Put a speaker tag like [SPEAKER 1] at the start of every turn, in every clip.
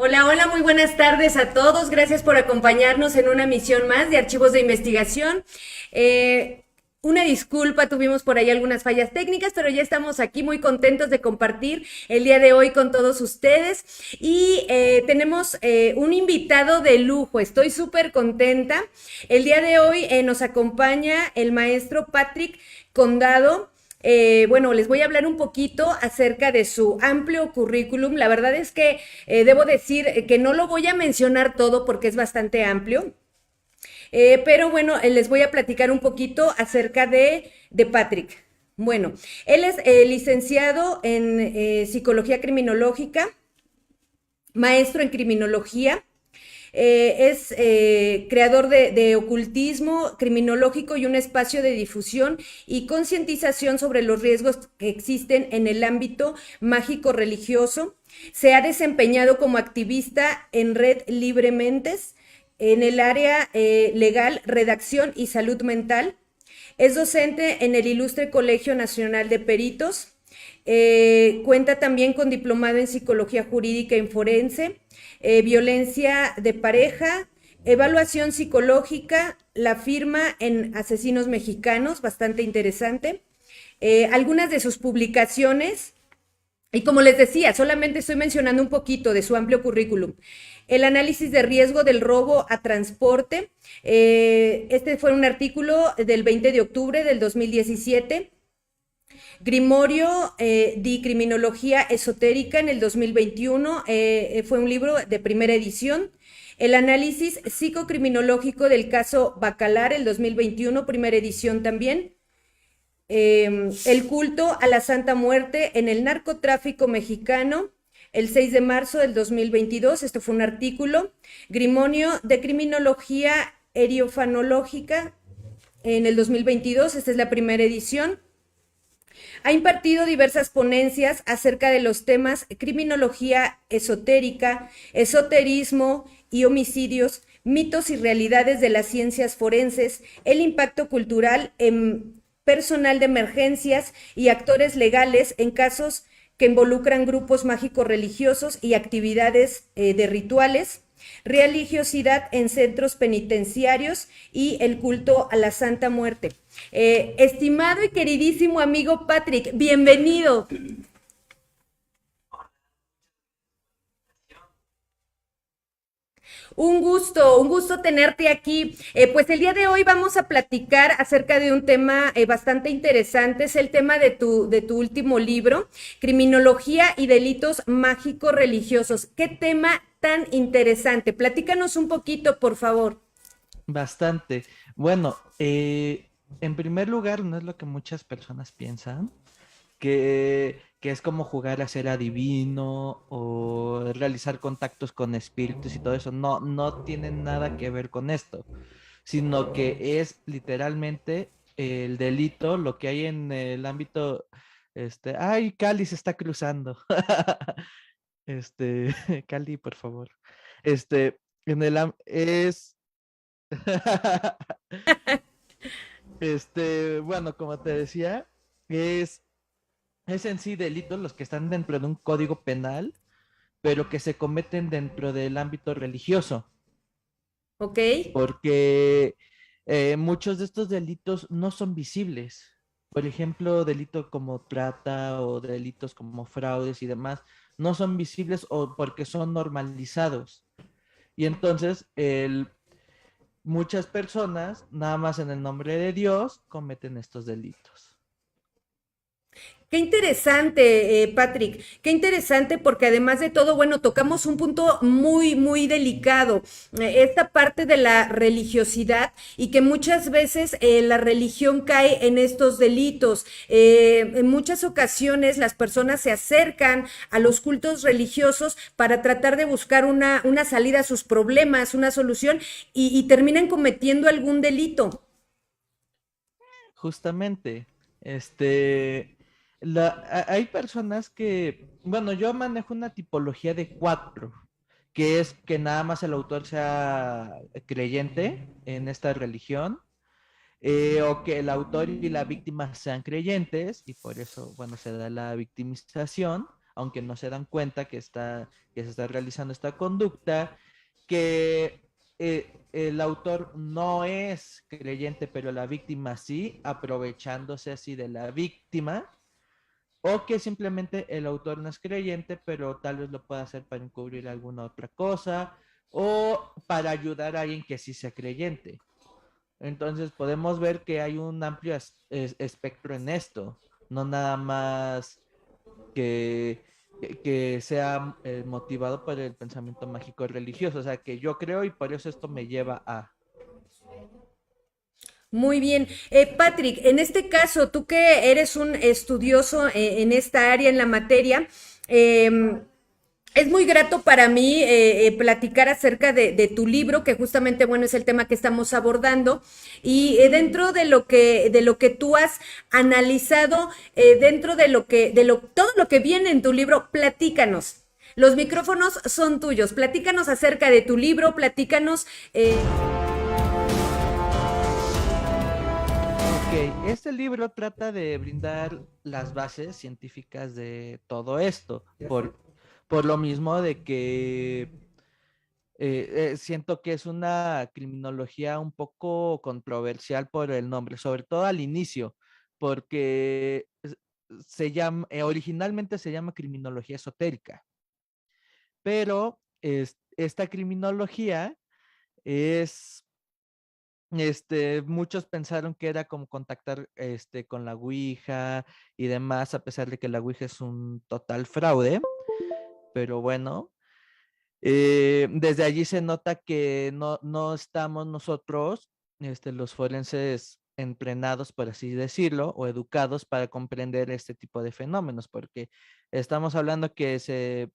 [SPEAKER 1] Hola, hola, muy buenas tardes a todos. Gracias por acompañarnos en una misión más de archivos de investigación. Eh, una disculpa, tuvimos por ahí algunas fallas técnicas, pero ya estamos aquí muy contentos de compartir el día de hoy con todos ustedes. Y tenemos un invitado de lujo, estoy súper contenta. El día de hoy nos acompaña el maestro Patrick Condado. Bueno, les voy a hablar un poquito acerca de su amplio currículum. La verdad es que debo decir que no lo voy a mencionar todo porque es bastante amplio, pero bueno, les voy a platicar un poquito acerca de Patrick. Bueno, él es licenciado en psicología criminológica, maestro en criminología, es creador de ocultismo criminológico y un espacio de difusión y concientización sobre los riesgos que existen en el ámbito mágico religioso. Se ha desempeñado como activista en Red Libre Mentes, en el área legal, redacción y salud mental. Es docente en el Ilustre Colegio Nacional de Peritos. Cuenta también con diplomado en psicología jurídica en forense, violencia de pareja, evaluación psicológica, la firma en asesinos mexicanos, bastante interesante. Algunas de sus publicaciones, y como les decía, solamente estoy mencionando un poquito de su amplio currículum. El análisis de riesgo del robo a transporte. Este fue un artículo del 20 de octubre del 2017. Grimorio di Criminología Esotérica en el 2021, fue un libro de primera edición. El análisis psicocriminológico del caso Bacalar, el 2021, primera edición también. El culto a la Santa Muerte en el narcotráfico mexicano, el 6 de marzo del 2022, esto fue un artículo. Grimonio de Criminología Eriofanológica en el 2022, esta es la primera edición. Ha impartido diversas ponencias acerca de los temas criminología esotérica, esoterismo y homicidios, mitos y realidades de las ciencias forenses, el impacto cultural en personal de emergencias y actores legales en casos que involucran grupos mágicos religiosos y actividades de rituales, religiosidad en centros penitenciarios y el culto a la Santa Muerte. Estimado y queridísimo amigo Patrick, bienvenido. Un gusto tenerte aquí. Pues el día de hoy vamos a platicar acerca de un tema bastante interesante, es el tema de tu último libro, Criminología y Delitos Mágicos Religiosos. ¿Qué tema tan interesante? Platícanos un poquito, por favor.
[SPEAKER 2] Bastante. Bueno, en primer lugar, no es lo que muchas personas piensan, que es como jugar a ser adivino o realizar contactos con espíritus y todo eso. No, no tiene nada que ver con esto, sino que es literalmente el delito, lo que hay en el ámbito, ay, Cali se está cruzando. Cali, por favor. Es bueno, como te decía, es, es en sí delitos los que están dentro de un código penal, pero que se cometen dentro del ámbito religioso,
[SPEAKER 1] ¿Ok?
[SPEAKER 2] porque muchos de estos delitos no son visibles. Por ejemplo, delitos como trata o delitos como fraudes y demás, no son visibles o porque son normalizados. Y entonces, muchas personas, nada más en el nombre de Dios, cometen estos delitos.
[SPEAKER 1] Qué interesante, Patrick. Qué interesante porque además de todo, bueno, tocamos un punto muy, muy delicado. Esta parte de la religiosidad y que muchas veces la religión cae en estos delitos. En muchas ocasiones las personas se acercan a los cultos religiosos para tratar de buscar una salida a sus problemas, una solución y terminan cometiendo algún delito.
[SPEAKER 2] Justamente, hay personas que, bueno, yo manejo una tipología de cuatro, que es que nada más el autor sea creyente en esta religión, o que el autor y la víctima sean creyentes, y por eso, bueno, se da la victimización, aunque no se dan cuenta que se está realizando esta conducta, que el autor no es creyente, pero la víctima sí, aprovechándose así de la víctima, o que simplemente el autor no es creyente, pero tal vez lo pueda hacer para encubrir alguna otra cosa, o para ayudar a alguien que sí sea creyente. Entonces podemos ver que hay un amplio espectro en esto, no nada más que, que sea motivado por el pensamiento mágico religioso, o sea, que yo creo y por eso esto me lleva a...
[SPEAKER 1] Muy bien. Patrick, en este caso, tú que eres un estudioso en esta área, en la materia, eh, es muy grato para mí platicar acerca de tu libro, que justamente, bueno, es el tema que estamos abordando. Y dentro de lo que tú has analizado, dentro todo lo que viene en tu libro, platícanos. Los micrófonos son tuyos. Platícanos acerca de tu libro, platícanos.
[SPEAKER 2] Ok, este libro trata de brindar las bases científicas de todo esto, por lo mismo de que siento que es una criminología un poco controversial por el nombre, sobre todo al inicio, porque originalmente se llama criminología esotérica, pero esta criminología es, muchos pensaron que era como contactar con la Ouija y demás, a pesar de que la Ouija es un total fraude, pero bueno. Desde allí se nota que no estamos nosotros, los forenses, entrenados, por así decirlo, o educados para comprender este tipo de fenómenos, porque estamos hablando que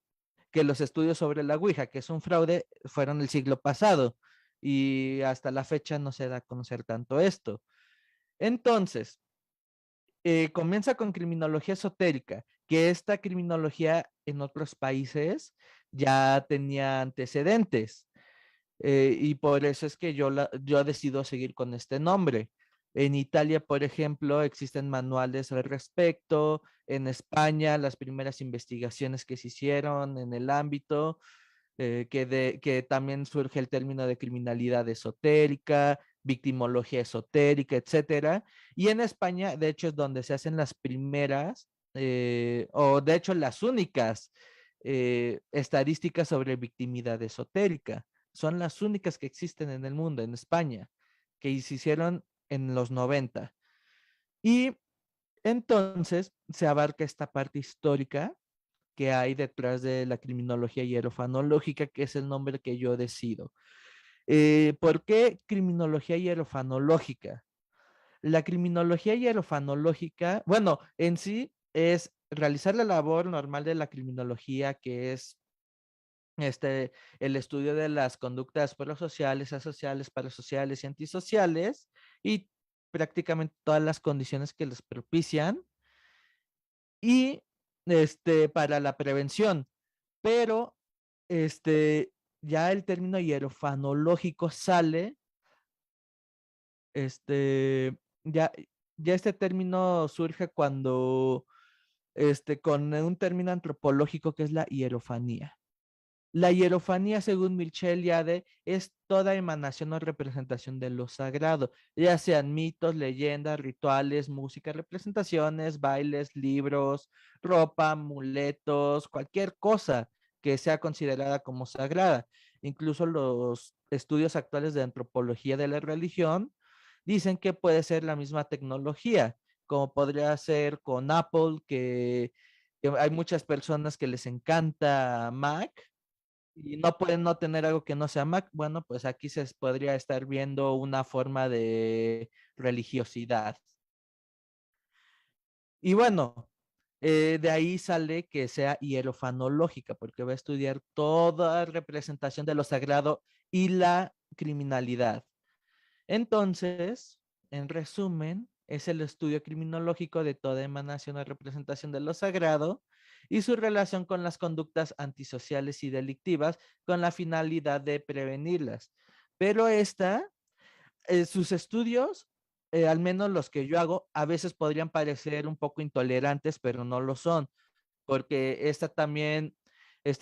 [SPEAKER 2] los estudios sobre la Ouija, que es un fraude, fueron el siglo pasado y hasta la fecha no se da a conocer tanto esto. Entonces, comienza con criminología esotérica, que esta criminología en otros países ya tenía antecedentes, y por eso es que yo decido seguir con este nombre. En Italia, por ejemplo, existen manuales al respecto. En España, las primeras investigaciones que se hicieron en el ámbito, que también surge el término de criminalidad esotérica, victimología esotérica, etcétera. Y en España, de hecho, es donde se hacen las primeras, o de hecho las únicas estadísticas sobre victimidad esotérica. Son las únicas que existen en el mundo, en España, que se hicieron en los 90. Y entonces se abarca esta parte histórica que hay detrás de la criminología hierofanológica, que es el nombre que yo decido. ¿Por qué criminología hierofanológica? La criminología hierofanológica, bueno, en sí es realizar la labor normal de la criminología, que es el estudio de las conductas prosociales, asociales, parasociales y antisociales, y prácticamente todas las condiciones que les propician, y para la prevención. Pero ya el término hierofanológico sale, este, ya, ya este término surge cuando, con un término antropológico que es la hierofanía. La hierofanía, según Mircea Eliade, es toda emanación o representación de lo sagrado, ya sean mitos, leyendas, rituales, música, representaciones, bailes, libros, ropa, amuletos, cualquier cosa que sea considerada como sagrada. Incluso los estudios actuales de antropología de la religión dicen que puede ser la misma tecnología, como podría ser con Apple, que hay muchas personas que les encanta Mac y no pueden no tener algo que no sea Mac. Bueno, pues aquí se podría estar viendo una forma de religiosidad. Y bueno, de ahí sale que sea hierofanológica, porque va a estudiar toda representación de lo sagrado y la criminalidad. Entonces, en resumen, es el estudio criminológico de toda emanación o representación de lo sagrado y su relación con las conductas antisociales y delictivas con la finalidad de prevenirlas. Pero sus estudios, al menos los que yo hago, a veces podrían parecer un poco intolerantes, pero no lo son, porque esta también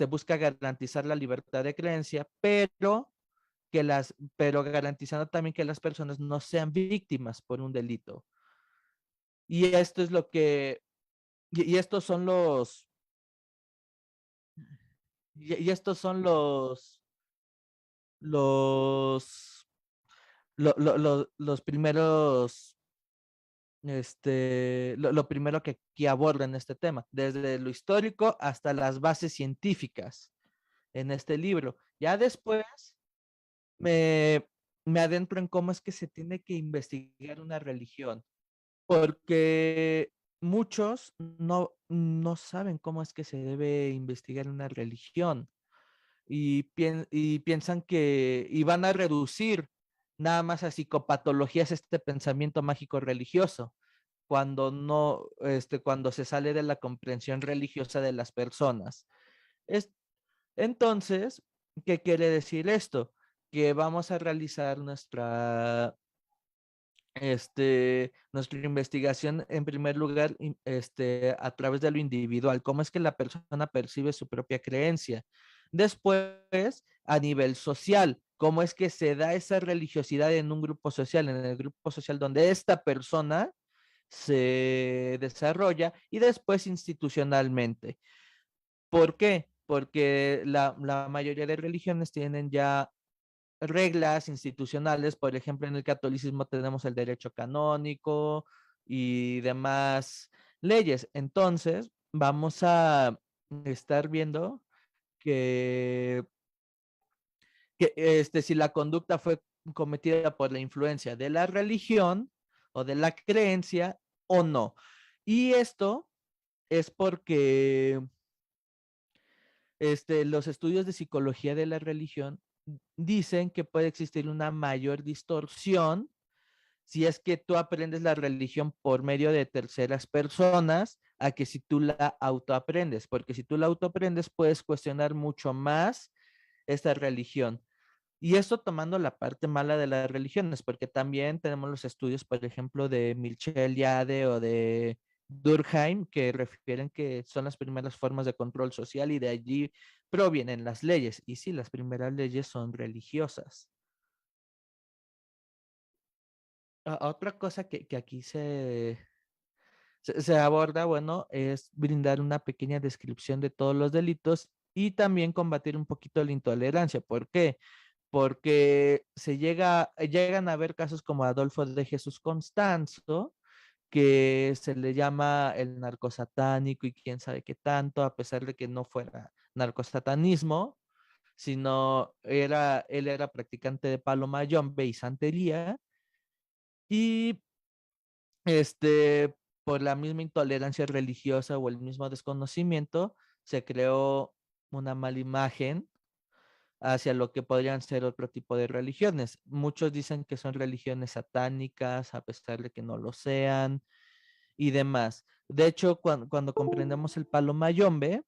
[SPEAKER 2] busca garantizar la libertad de creencia, pero garantizando también que las personas no sean víctimas por un delito. Y esto es lo que, y estos son y estos son los, los primeros, lo primero que abordan este tema, desde lo histórico hasta las bases científicas en este libro. Ya después me, me adentro en cómo es que se tiene que investigar una religión, porque muchos no saben cómo es que se debe investigar una religión y piensan y van a reducir nada más a psicopatologías este pensamiento mágico religioso, cuando no, cuando se sale de la comprensión religiosa de las personas. Es, entonces, ¿qué quiere decir esto? Que vamos a realizar nuestra investigación en primer lugar, a través de lo individual, cómo es que la persona percibe su propia creencia. Después, a nivel social, cómo es que se da esa religiosidad en un grupo social, en el grupo social donde esta persona se desarrolla, y después institucionalmente. ¿Por qué? Porque la mayoría de religiones tienen ya reglas institucionales. Por ejemplo, en el catolicismo tenemos el derecho canónico y demás leyes. Entonces, vamos a estar viendo que, si la conducta fue cometida por la influencia de la religión o de la creencia o no. Y esto es porque los estudios de psicología de la religión dicen que puede existir una mayor distorsión si es que tú aprendes la religión por medio de terceras personas a que si tú la autoaprendes, porque si tú la autoaprendes puedes cuestionar mucho más esta religión. Y esto tomando la parte mala de las religiones, porque también tenemos los estudios, por ejemplo, de Michel Yade o de Durkheim, que refieren que son las primeras formas de control social y de allí provienen las leyes. Y sí, las primeras leyes son religiosas. Otra cosa que aquí se aborda, bueno, es brindar una pequeña descripción de todos los delitos y también combatir un poquito la intolerancia. ¿Por qué? Porque llegan a haber casos como Adolfo de Jesús Constanzo, que se le llama el narcosatánico y quién sabe qué tanto, a pesar de que no fuera narcosatanismo, sino él era practicante de palo mayombe y santería, y por la misma intolerancia religiosa o el mismo desconocimiento, se creó una mala imagen hacia lo que podrían ser otro tipo de religiones. Muchos dicen que son religiones satánicas, a pesar de que no lo sean, y demás. De hecho, cuando comprendemos el palo mayombe,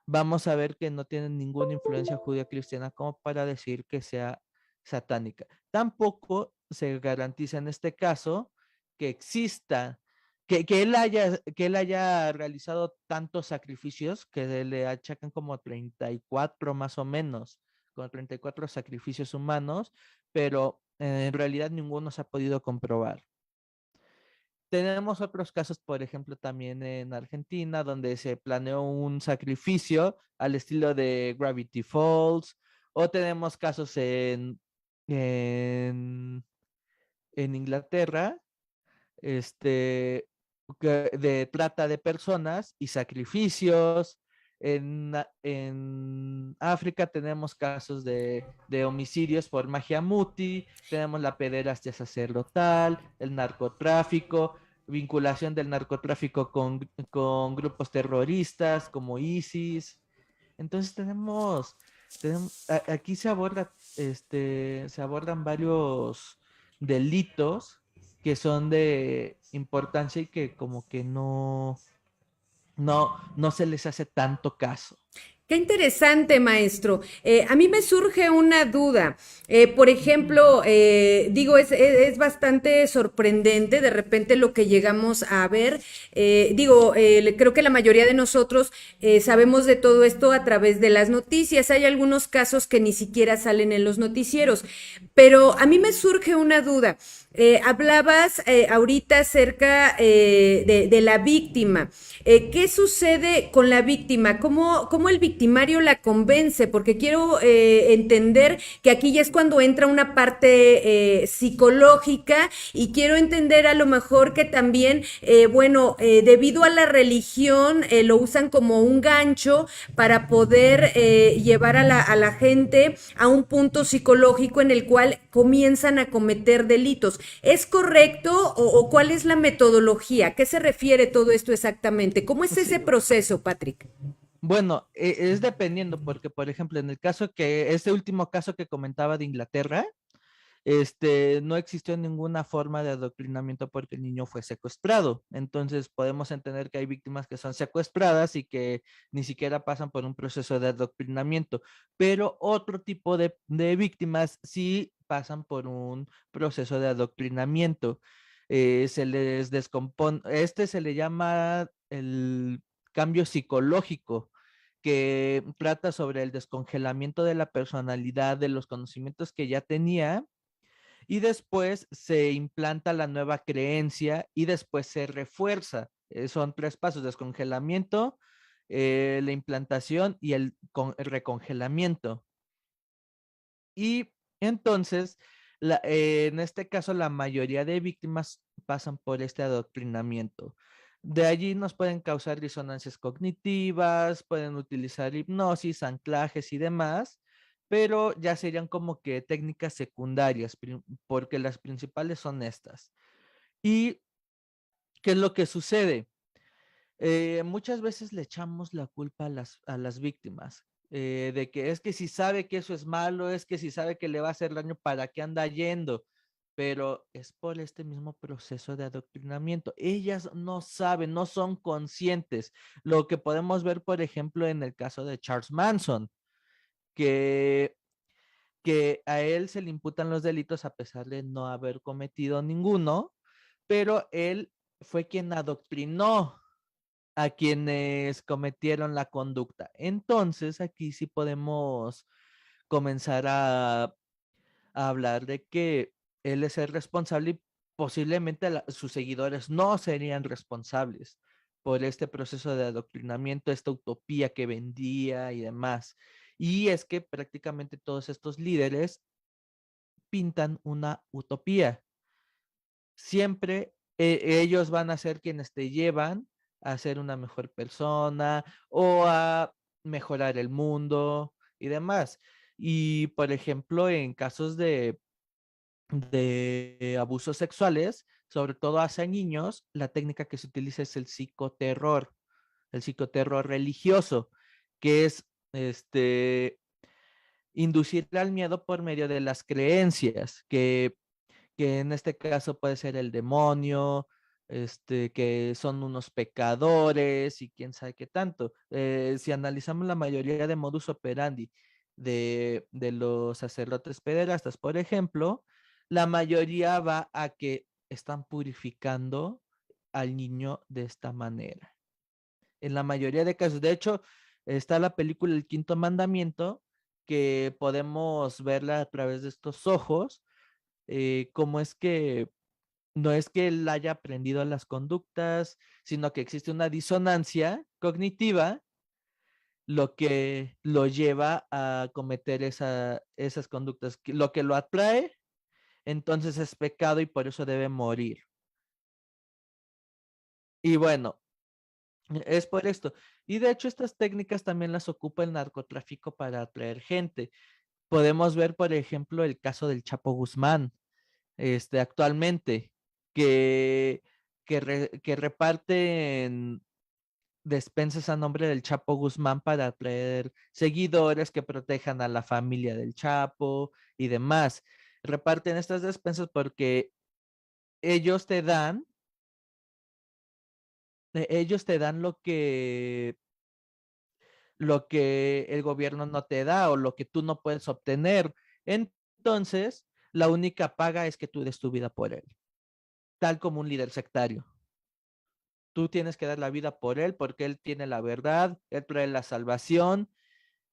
[SPEAKER 2] vamos a ver que no tienen ninguna influencia judía cristiana como para decir que sea satánica. Tampoco se garantiza en este caso que exista, que él haya realizado tantos sacrificios, que le achacan como 34 más o menos, con 34 sacrificios humanos, pero en realidad ninguno se ha podido comprobar. Tenemos otros casos, por ejemplo, también en Argentina, donde se planeó un sacrificio al estilo de Gravity Falls, o tenemos casos en, en Inglaterra, de trata de personas y sacrificios. En África tenemos casos de homicidios por magia muti, tenemos la pederastia sacerdotal, el narcotráfico, vinculación del narcotráfico con grupos terroristas como ISIS. Entonces aquí se abordan varios delitos que son de importancia y que como que no se les hace tanto caso.
[SPEAKER 1] Qué interesante, maestro. A mí me surge una duda. Por ejemplo, digo, es bastante sorprendente de repente lo que llegamos a ver. Digo, creo que la mayoría de nosotros sabemos de todo esto a través de las noticias. Hay algunos casos que ni siquiera salen en los noticieros. Pero a mí me surge una duda. Hablabas ahorita acerca de la víctima. ¿Qué sucede con la víctima? ¿Cómo el victimario la convence? Porque quiero entender que aquí ya es cuando entra una parte psicológica y quiero entender a lo mejor que también, bueno, debido a la religión, lo usan como un gancho para poder llevar a la gente a un punto psicológico en el cual comienzan a cometer delitos. ¿Es correcto o cuál es la metodología? ¿A qué se refiere todo esto exactamente? ¿Cómo es
[SPEAKER 2] Sí,
[SPEAKER 1] ese proceso, Patrick?
[SPEAKER 2] bueno, es dependiendo, porque por ejemplo, en el caso que, este último caso que comentaba de Inglaterra, no existió ninguna forma de adoctrinamiento porque el niño fue secuestrado. Entonces podemos entender que hay víctimas que son secuestradas y que ni siquiera pasan por un proceso de adoctrinamiento, pero otro tipo de víctimas sí pasan por un proceso de adoctrinamiento. Se les descompone, se le llama el cambio psicológico, que trata sobre el descongelamiento de la personalidad, de los conocimientos que ya tenía, y después se implanta la nueva creencia y después se refuerza. Son tres pasos: descongelamiento, la implantación y el recongelamiento. Y entonces, en este caso, la mayoría de víctimas pasan por este adoctrinamiento. De allí nos pueden causar disonancias cognitivas, pueden utilizar hipnosis, anclajes y demás, pero ya serían como que técnicas secundarias, porque las principales son estas. ¿Y qué es lo que sucede? Muchas veces le echamos la culpa a las víctimas, de que es que si sabe que eso es malo, es que si sabe que le va a hacer daño, ¿para qué anda yendo? Pero es por este mismo proceso de adoctrinamiento. Ellas no saben, no son conscientes. Lo que podemos ver, por ejemplo, en el caso de Charles Manson, que, que a él se le imputan los delitos a pesar de no haber cometido ninguno, pero él fue quien adoctrinó a quienes cometieron la conducta. Entonces, aquí sí podemos comenzar a hablar de que él es el responsable y posiblemente sus seguidores no serían responsables por este proceso de adoctrinamiento, esta utopía que vendía y demás. Y es que prácticamente todos estos líderes pintan una utopía. Siempre ellos van a ser quienes te llevan a ser una mejor persona o a mejorar el mundo y demás. Y por ejemplo, en casos de abusos sexuales, sobre todo hacia niños, la técnica que se utiliza es el psicoterror religioso, que es inducir al miedo por medio de las creencias, que en este caso puede ser el demonio, que son unos pecadores y quién sabe qué tanto. Si analizamos la mayoría de modus operandi de los sacerdotes pederastas, por ejemplo, la mayoría va a que están purificando al niño de esta manera. En la mayoría de casos, de hecho, está la película El Quinto Mandamiento, que podemos verla a través de estos ojos, cómo es que no es que él haya aprendido las conductas, sino que existe una disonancia cognitiva, lo que lo lleva a cometer esas conductas. Lo que lo atrae, entonces es pecado y por eso debe morir. Y bueno, es por esto. Y de hecho estas técnicas también las ocupa el narcotráfico para atraer gente. Podemos ver, por ejemplo, el caso del Chapo Guzmán, actualmente, que, que reparten despensas a nombre del Chapo Guzmán para atraer seguidores que protejan a la familia del Chapo y demás. Reparten estas despensas porque ellos te dan, ellos te dan lo que el gobierno no te da o lo que tú no puedes obtener. Entonces, la única paga es que tú des tu vida por él, tal como un líder sectario. Tú tienes que dar la vida por él porque él tiene la verdad, él trae la salvación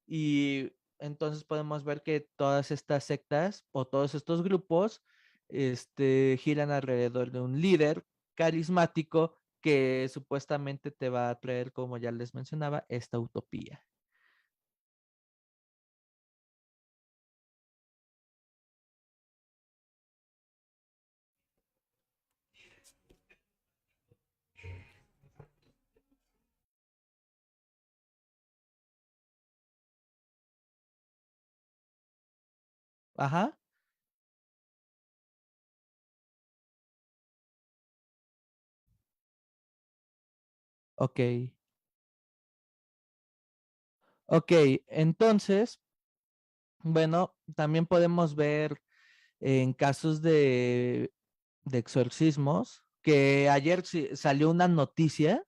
[SPEAKER 2] y entonces podemos ver que todas estas sectas o todos estos grupos giran alrededor de un líder carismático que supuestamente te va a traer, como ya les mencionaba, esta utopía. Ajá, ok. Ok, entonces, bueno, también podemos ver en casos de exorcismos que ayer salió una noticia,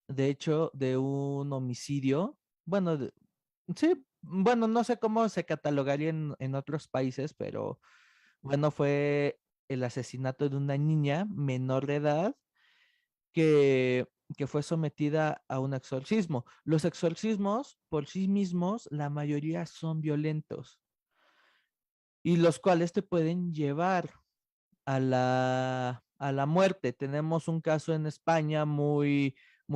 [SPEAKER 2] de hecho, de un homicidio. Bueno, sí, bueno, no sé cómo se catalogaría en otros países, pero bueno, fue el asesinato de una niña menor de edad que, que fue sometida a un exorcismo. Los exorcismos por sí mismos, la mayoría son violentos y los cuales te pueden llevar a la muerte. Tenemos un caso en España muy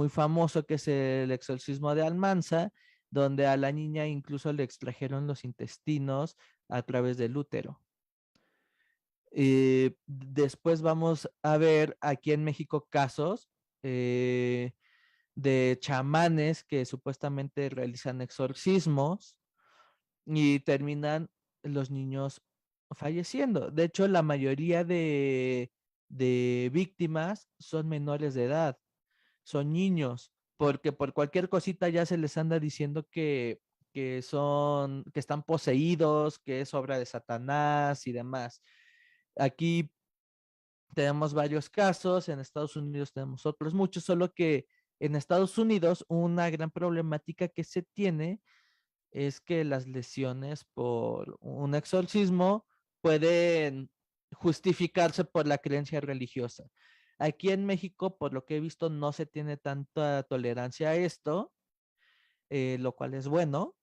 [SPEAKER 2] famoso que es el exorcismo de Almanza, donde a la niña incluso le extrajeron los intestinos a través del útero. Después vamos a ver aquí en México casos eh, de chamanes que supuestamente realizan exorcismos y terminan los niños falleciendo. De hecho, la mayoría de víctimas son menores de edad, son niños, porque por cualquier cosita ya se les anda diciendo que están poseídos, que es obra de Satanás y demás. Aquí tenemos varios casos, en Estados Unidos tenemos otros muchos, solo que en Estados Unidos una gran problemática que se tiene es que las lesiones por un exorcismo pueden justificarse por la creencia religiosa. Aquí en México, por lo que he visto, no se tiene tanta tolerancia a esto, lo cual es bueno,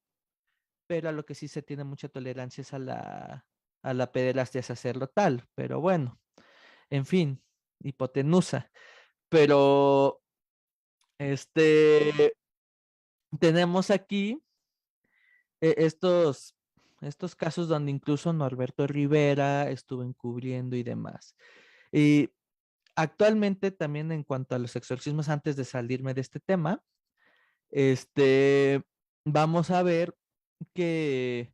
[SPEAKER 2] pero a lo que sí se tiene mucha tolerancia es a la pederastia sacerdotal. Pero bueno, en fin, hipotenusa. Pero este, tenemos aquí estos, estos casos donde incluso Norberto Rivera estuvo encubriendo y demás. Y actualmente también en cuanto a los exorcismos, antes de salirme de este tema, este, vamos a ver que,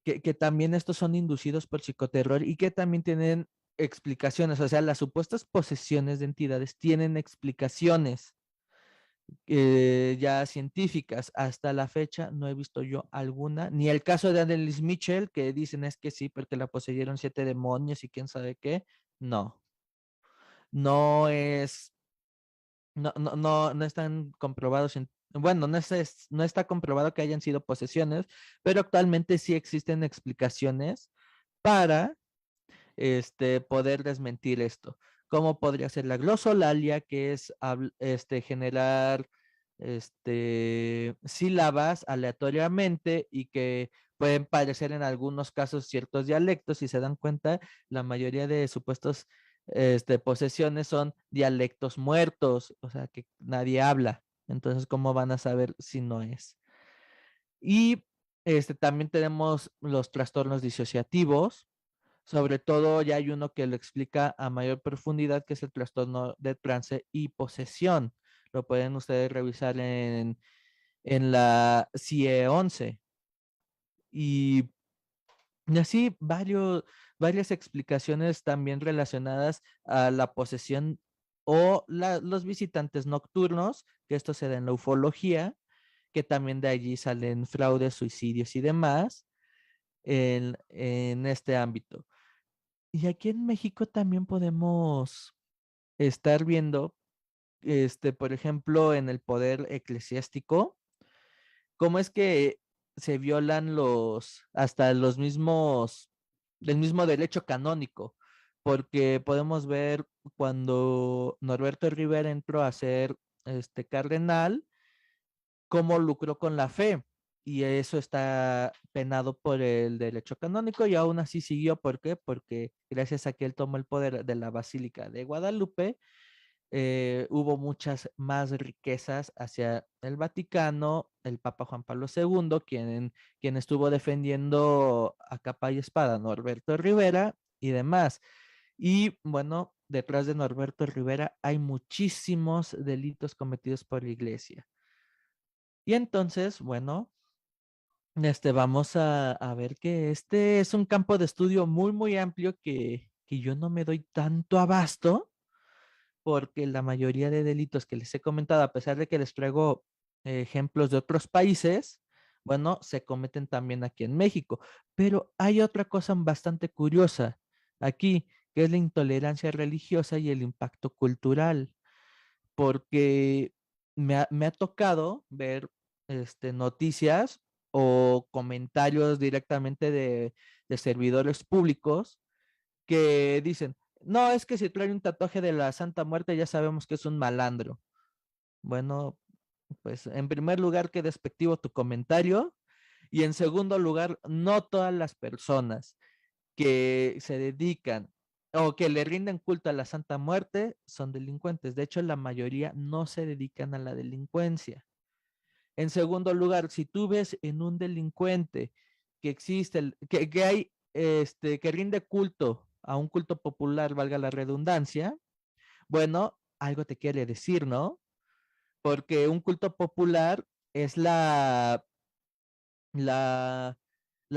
[SPEAKER 2] que también estos son inducidos por psicoterror y que también tienen explicaciones, o sea, las supuestas posesiones de entidades tienen explicaciones ya científicas. Hasta la fecha no he visto yo alguna, ni el caso de Annelies Mitchell, que dicen es que sí, porque la poseyeron 7 demonios y quién sabe qué. No, no es, no están comprobados. Bueno, no está comprobado que hayan sido posesiones, pero actualmente sí existen explicaciones para poder desmentir esto. ¿Cómo podría ser la glosolalia, que es generar sílabas aleatoriamente y que pueden parecer en algunos casos ciertos dialectos? Si se dan cuenta, la mayoría de supuestos posesiones son dialectos muertos, o sea, que nadie habla. Entonces, ¿cómo van a saber si no es? Y también tenemos los trastornos disociativos, sobre todo ya hay uno que lo explica a mayor profundidad, que es el trastorno de trance y posesión. Lo pueden ustedes revisar en la CIE 11. Y, y así varias explicaciones también relacionadas a la posesión o los visitantes nocturnos, que esto se da en la ufología, que también de allí salen fraudes, suicidios y demás en este ámbito. Y aquí en México también podemos estar viendo, por ejemplo, en el poder eclesiástico, cómo es que se violan hasta del mismo derecho canónico, porque podemos ver cuando Norberto Rivera entró a ser cardenal, cómo lucró con la fe. Y eso está penado por el derecho canónico y aún así siguió. ¿Por qué? Porque gracias a que él tomó el poder de la Basílica de Guadalupe, hubo muchas más riquezas hacia el Vaticano, el Papa Juan Pablo II, quien estuvo defendiendo a capa y espada a Norberto Rivera y demás. Y bueno, detrás de Norberto Rivera hay muchísimos delitos cometidos por la iglesia. Y entonces, bueno, vamos a ver que este es un campo de estudio muy, muy amplio que yo no me doy tanto abasto porque la mayoría de delitos que les he comentado, a pesar de que les traigo ejemplos de otros países, bueno, se cometen también aquí en México. Pero hay otra cosa bastante curiosa aquí, que es la intolerancia religiosa y el impacto cultural, porque me ha tocado ver noticias o comentarios directamente de servidores públicos que dicen, no, es que si trae un tatuaje de la Santa Muerte ya sabemos que es un malandro. Bueno, pues en primer lugar, qué despectivo tu comentario. Y en segundo lugar, no todas las personas que se dedican o que le rinden culto a la Santa Muerte son delincuentes. De hecho, la mayoría no se dedican a la delincuencia. En segundo lugar, si tú ves en un delincuente que existe, que hay, que rinde culto a un culto popular, valga la redundancia, bueno, algo te quiere decir, ¿no? Porque un culto popular es la, la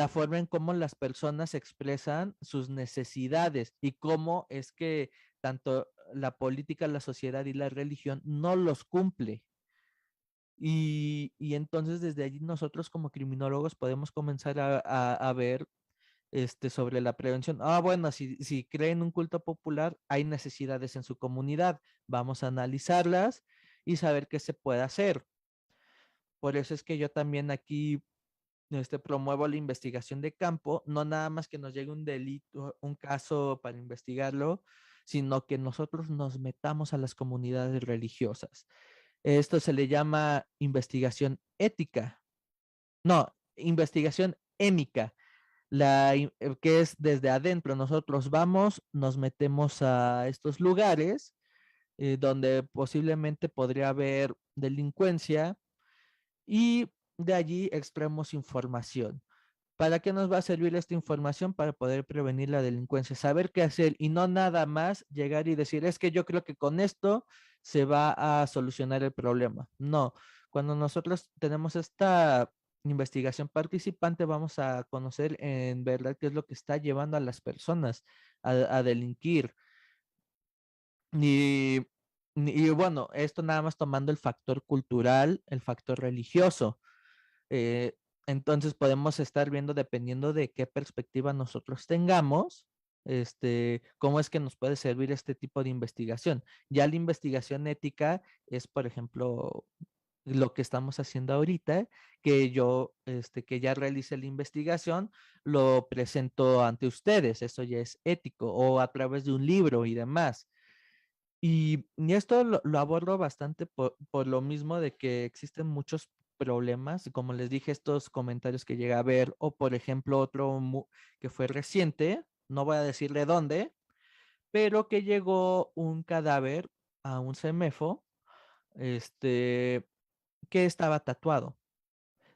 [SPEAKER 2] forma en cómo las personas expresan sus necesidades y cómo es que tanto la política, la sociedad y la religión no los cumple. Y entonces desde allí nosotros como criminólogos podemos comenzar a ver sobre la prevención. Ah, bueno, si creen un culto popular, hay necesidades en su comunidad. Vamos a analizarlas y saber qué se puede hacer. Por eso es que yo también aquí promuevo la investigación de campo, no nada más que nos llegue un delito, un caso para investigarlo, sino que nosotros nos metamos a las comunidades religiosas. Esto se le llama investigación ética, no, investigación émica, que es desde adentro. Nosotros vamos, nos metemos a estos lugares donde posiblemente podría haber delincuencia y de allí extraemos información. ¿Para qué nos va a servir esta información? Para poder prevenir la delincuencia, saber qué hacer y no nada más llegar y decir, es que yo creo que con esto se va a solucionar el problema. No, cuando nosotros tenemos esta investigación participante, vamos a conocer en verdad qué es lo que está llevando a las personas a delinquir. Y, y bueno, esto nada más tomando el factor cultural, el factor religioso. Eh, entonces podemos estar viendo, dependiendo de qué perspectiva nosotros tengamos, cómo es que nos puede servir este tipo de investigación. Ya la investigación ética es, por ejemplo, lo que estamos haciendo ahorita, que yo, que ya realice la investigación, lo presento ante ustedes. Eso ya es ético, o a través de un libro y demás. Y esto lo abordo bastante por lo mismo de que existen muchos problemas, y como les dije, estos comentarios que llegué a ver, o por ejemplo otro que fue reciente, no voy a decirle dónde, pero que llegó un cadáver a un CEMEFO, que estaba tatuado.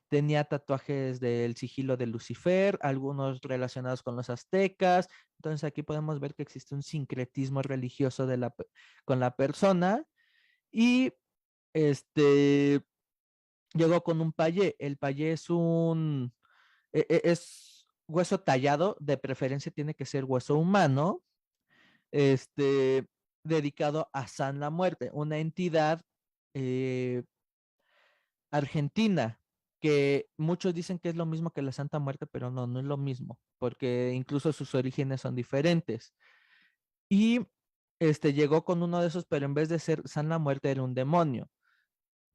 [SPEAKER 2] Tenía tatuajes del sigilo de Lucifer, algunos relacionados con los aztecas. Entonces aquí podemos ver que existe un sincretismo religioso con la persona. Y este llegó con un payé. El payé es hueso tallado, de preferencia tiene que ser hueso humano, este, dedicado a San la Muerte, una entidad eh, argentina, que muchos dicen que es lo mismo que la Santa Muerte, pero no, no es lo mismo, porque incluso sus orígenes son diferentes. Y llegó con uno de esos, pero en vez de ser San la Muerte era un demonio.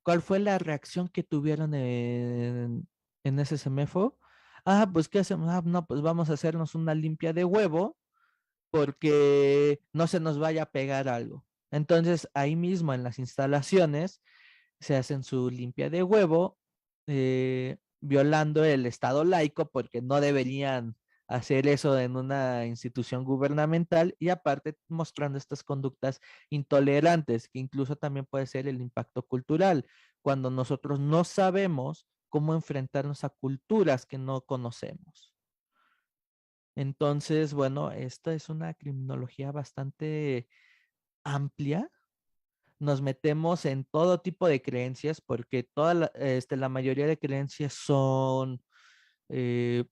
[SPEAKER 2] ¿Cuál fue la reacción que tuvieron en ese semáforo? Ah, pues ¿qué hacemos? Ah, no, pues vamos a hacernos una limpia de huevo porque no se nos vaya a pegar algo. Entonces, ahí mismo en las instalaciones se hacen su limpia de huevo, violando el estado laico porque no deberían hacer eso en una institución gubernamental y aparte mostrando estas conductas intolerantes, que incluso también puede ser el impacto cultural, cuando nosotros no sabemos cómo enfrentarnos a culturas que no conocemos. Entonces, bueno, esta es una criminología bastante amplia. Nos metemos en todo tipo de creencias porque la mayoría de creencias son, eh,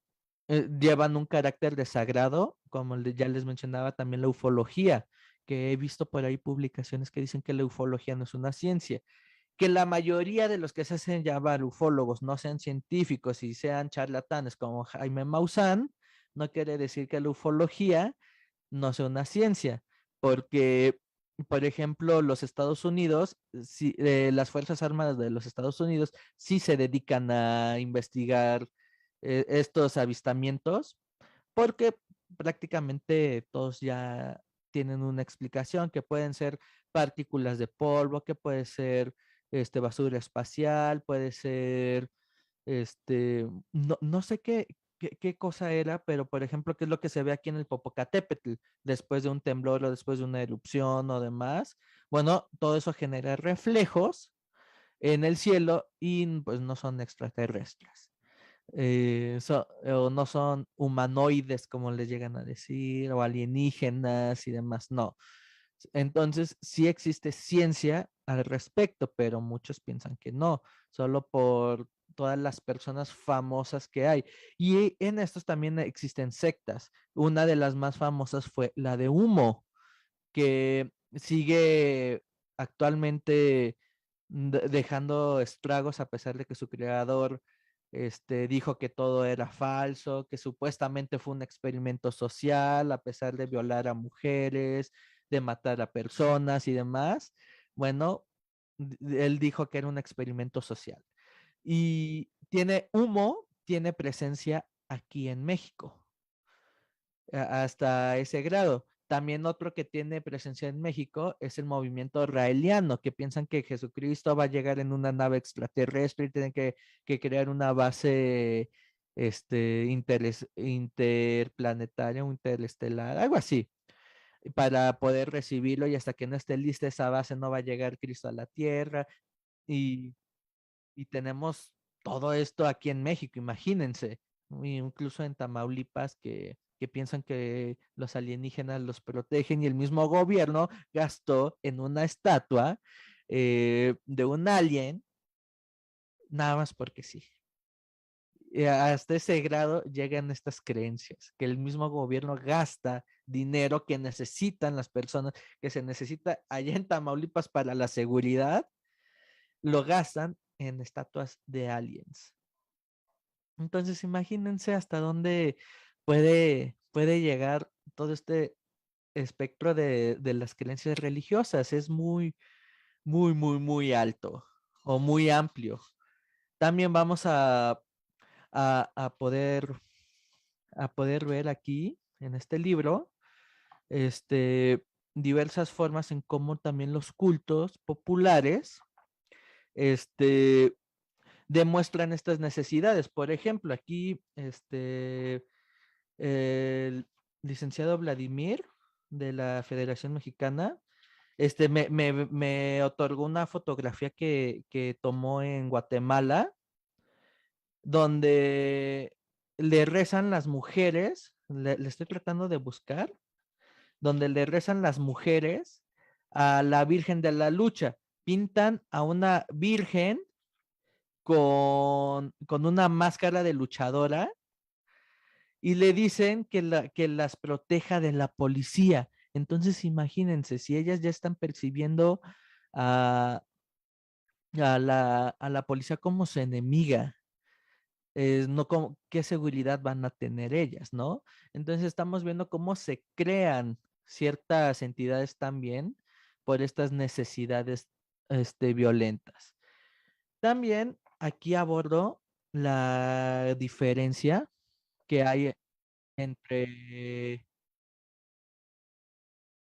[SPEAKER 2] llevan un carácter de sagrado, como ya les mencionaba también la ufología, que he visto por ahí publicaciones que dicen que la ufología no es una ciencia, que la mayoría de los que se hacen llamar ufólogos no sean científicos y sean charlatanes como Jaime Maussan, no quiere decir que la ufología no sea una ciencia, porque, por ejemplo, los Estados Unidos, sí, las Fuerzas Armadas de los Estados Unidos sí se dedican a investigar estos avistamientos, porque prácticamente todos ya tienen una explicación que pueden ser partículas de polvo, que puede ser basura espacial, puede ser no sé qué cosa era, pero por ejemplo, qué es lo que se ve aquí en el Popocatépetl, después de un temblor o después de una erupción o demás. Bueno, todo eso genera reflejos en el cielo y pues no son extraterrestres. O no son humanoides, como les llegan a decir, o alienígenas y demás, no. Entonces, sí existe ciencia al respecto, pero muchos piensan que no, solo por todas las personas famosas que hay. Y en estos también existen sectas. Una de las más famosas fue la de Humo, que sigue actualmente dejando estragos a pesar de que su creador dijo que todo era falso, que supuestamente fue un experimento social, a pesar de violar a mujeres, de matar a personas y demás. Bueno, él dijo que era un experimento social. Y tiene Humo, tiene presencia aquí en México hasta ese grado. También otro que tiene presencia en México es el movimiento raeliano, que piensan que Jesucristo va a llegar en una nave extraterrestre y tienen que crear una base interplanetaria o interestelar, algo así, para poder recibirlo y hasta que no esté lista esa base no va a llegar Cristo a la Tierra y, y tenemos todo esto aquí en México, imagínense, incluso en Tamaulipas que piensan que los alienígenas los protegen y el mismo gobierno gastó en una estatua de un alien, nada más porque sí. Y hasta ese grado llegan estas creencias, que el mismo gobierno gasta dinero que necesitan las personas, que se necesita allá en Tamaulipas para la seguridad, lo gastan en estatuas de aliens. Entonces, imagínense hasta dónde puede llegar todo este espectro de las creencias religiosas. Es muy, muy, muy, muy alto o muy amplio. También vamos a, a poder, a poder ver aquí en este libro diversas formas en cómo también los cultos populares este, demuestran estas necesidades. Por ejemplo, aquí el licenciado Vladimir de la Federación Mexicana, me otorgó una fotografía que tomó en Guatemala, donde le rezan las mujeres, le estoy tratando de buscar, donde le rezan las mujeres a la Virgen de la Lucha. Pintan a una virgen con una máscara de luchadora y le dicen que las proteja de la policía. Entonces, imagínense, si ellas ya están percibiendo a, a la policía como su enemiga, no como, ¿qué seguridad van a tener ellas, no? Entonces, estamos viendo cómo se crean ciertas entidades también por estas necesidades, violentas. También aquí abordo la diferencia que hay entre,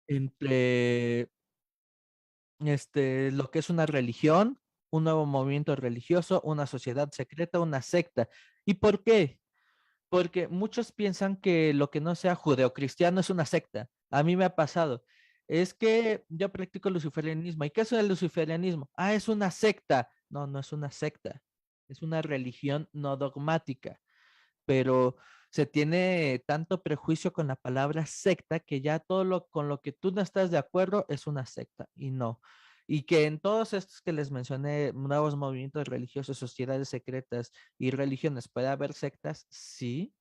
[SPEAKER 2] entre lo que es una religión, un nuevo movimiento religioso, una sociedad secreta, una secta. ¿Y por qué? Porque muchos piensan que lo que no sea judeocristiano es una secta. A mí me ha pasado. Es que yo practico luciferianismo. ¿Y qué es el luciferianismo? Ah, es una secta. No, no es una secta. Es una religión no dogmática, pero se tiene tanto prejuicio con la palabra secta que ya todo lo con lo que tú no estás de acuerdo es una secta y no. Y que en todos estos que les mencioné, nuevos movimientos religiosos, sociedades secretas y religiones, puede haber sectas, sí,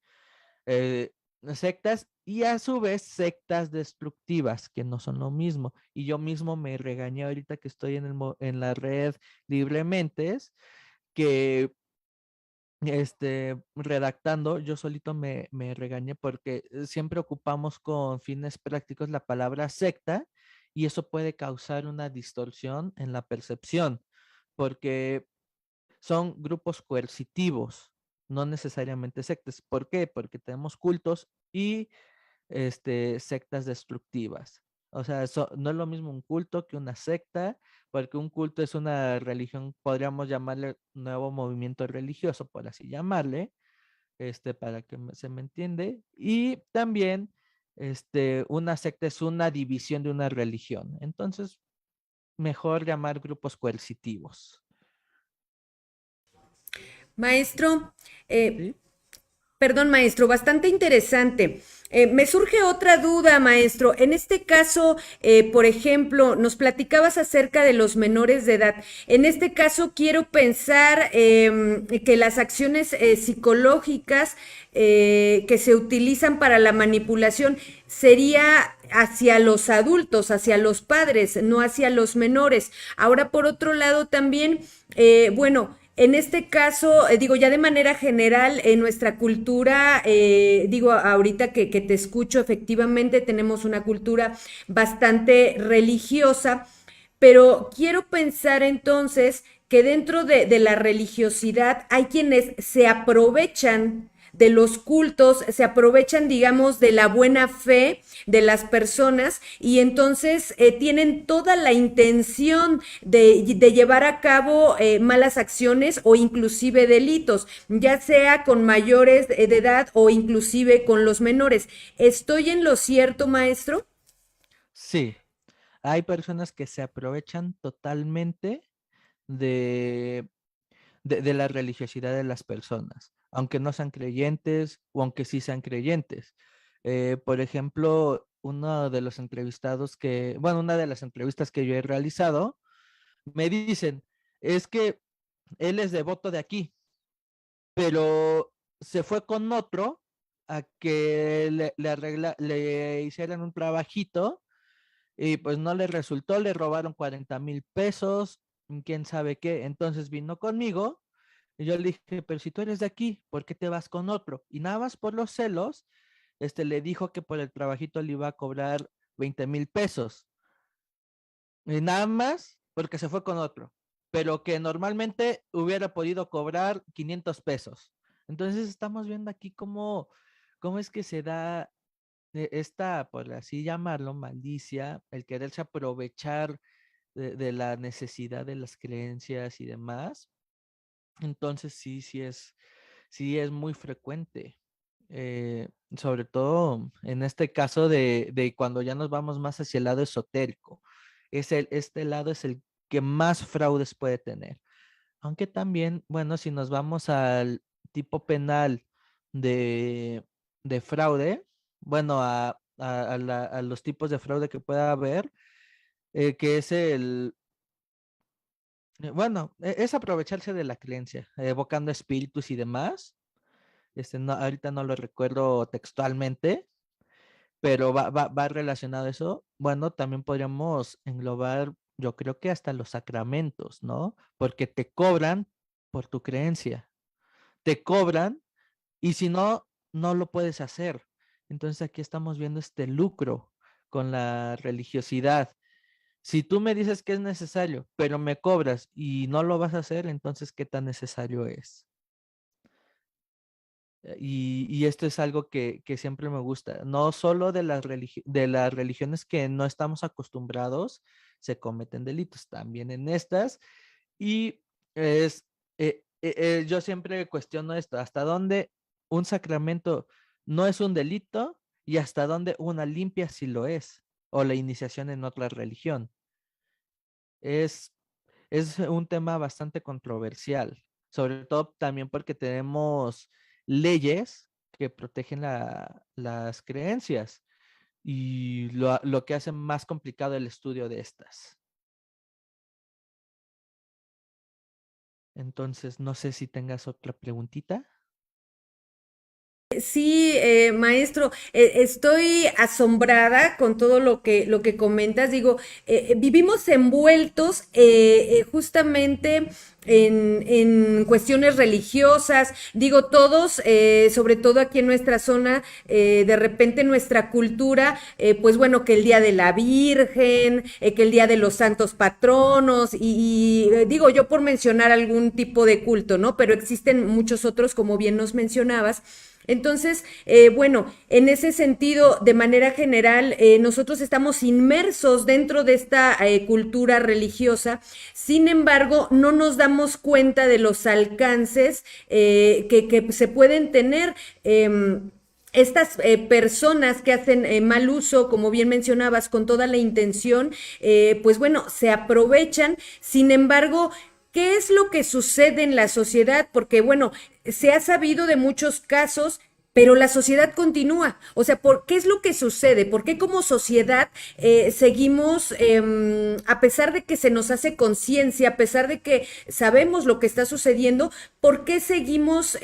[SPEAKER 2] eh, sectas y a su vez sectas destructivas, que no son lo mismo. Y yo mismo me regañé ahorita que estoy en la red libremente, que redactando, yo solito me regañé porque siempre ocupamos con fines prácticos la palabra secta y eso puede causar una distorsión en la percepción, porque son grupos coercitivos, no necesariamente sectas. ¿Por qué? Porque tenemos cultos y sectas destructivas. O sea, no es lo mismo un culto que una secta, porque un culto es una religión, podríamos llamarle nuevo movimiento religioso, por así llamarle, para que se me entiende. Y también, una secta es una división de una religión. Entonces, mejor llamar grupos coercitivos.
[SPEAKER 1] Maestro, eh,
[SPEAKER 2] ¿Sí?
[SPEAKER 1] perdón, maestro, bastante interesante. Me surge otra duda, maestro. En este caso, por ejemplo, nos platicabas acerca de los menores de edad. En este caso, quiero pensar que las acciones psicológicas que se utilizan para la manipulación sería hacia los adultos, hacia los padres, no hacia los menores. Ahora, por otro lado, también, bueno, en este caso, digo, ya de manera general, en nuestra cultura, digo, ahorita que te escucho, efectivamente tenemos una cultura bastante religiosa, pero quiero pensar entonces que dentro de la religiosidad hay quienes se aprovechan de los cultos, se aprovechan, digamos, de la buena fe de las personas y entonces tienen toda la intención de llevar a cabo malas acciones o inclusive delitos, ya sea con mayores de edad o inclusive con los menores. ¿Estoy en lo cierto, maestro?
[SPEAKER 2] Sí, hay personas que se aprovechan totalmente de de la religiosidad de las personas, aunque no sean creyentes o aunque sí sean creyentes. Por ejemplo, uno de los entrevistados bueno, una de las entrevistas que yo he realizado, me dicen, es que él es devoto de aquí, pero se fue con otro a que le hicieran un trabajito y pues no le resultó, le robaron 40,000 pesos, quién sabe qué. Entonces vino conmigo y yo le dije, pero si tú eres de aquí, ¿por qué te vas con otro? Y nada más por los celos, le dijo que por el trabajito le iba a cobrar 20,000 pesos. Y nada más porque se fue con otro, pero que normalmente hubiera podido cobrar 500 pesos. Entonces estamos viendo aquí cómo es que se da esta, por así llamarlo, malicia, el quererse aprovechar de la necesidad de las creencias y demás. Entonces sí es muy frecuente. Sobre todo en este caso de cuando ya nos vamos más hacia el lado esotérico. Este lado es el que más fraudes puede tener. Aunque también, bueno, si nos vamos al tipo penal de, de fraude, bueno, a los tipos de fraude que pueda haber, que es bueno, es aprovecharse de la creencia, evocando espíritus y demás. Ahorita no lo recuerdo textualmente, pero va relacionado a eso. Bueno, también podríamos englobar, yo creo que hasta los sacramentos, ¿no? Porque te cobran por tu creencia, te cobran y si no, no lo puedes hacer. Entonces aquí estamos viendo este lucro con la religiosidad. Si tú me dices que es necesario, pero me cobras y no lo vas a hacer, entonces, ¿qué tan necesario es? Y esto es algo que siempre me gusta, no solo de de las religiones que no estamos acostumbrados, se cometen delitos, también en estas, y es, yo siempre cuestiono esto, hasta dónde un sacramento no es un delito y hasta dónde una limpia sí lo es, o la iniciación en otra religión. Es, es un tema bastante controversial, sobre todo también porque tenemos leyes que protegen las creencias y lo que hace más complicado el estudio de estas. Entonces, no sé si tengas otra preguntita.
[SPEAKER 1] Sí, maestro, estoy asombrada con todo lo que comentas. Digo, vivimos envueltos justamente en cuestiones religiosas. Digo, todos, sobre todo aquí en nuestra zona, de repente nuestra cultura, pues bueno, que el Día de la Virgen, que el Día de los Santos Patronos, digo yo por mencionar algún tipo de culto, ¿no? Pero existen muchos otros, como bien nos mencionabas. Entonces, bueno, en ese sentido, de manera general, nosotros estamos inmersos dentro de esta cultura religiosa. Sin embargo, no nos damos cuenta de los alcances que se pueden tener. Estas personas que hacen mal uso, como bien mencionabas, con toda la intención, pues bueno, se aprovechan. Sin embargo, ¿qué es lo que sucede en la sociedad? Porque, bueno, se ha sabido de muchos casos, pero la sociedad continúa. O sea, ¿qué es lo que sucede? ¿Por qué como sociedad seguimos, a pesar de que se nos hace conciencia, a pesar de que sabemos lo que está sucediendo, por qué seguimos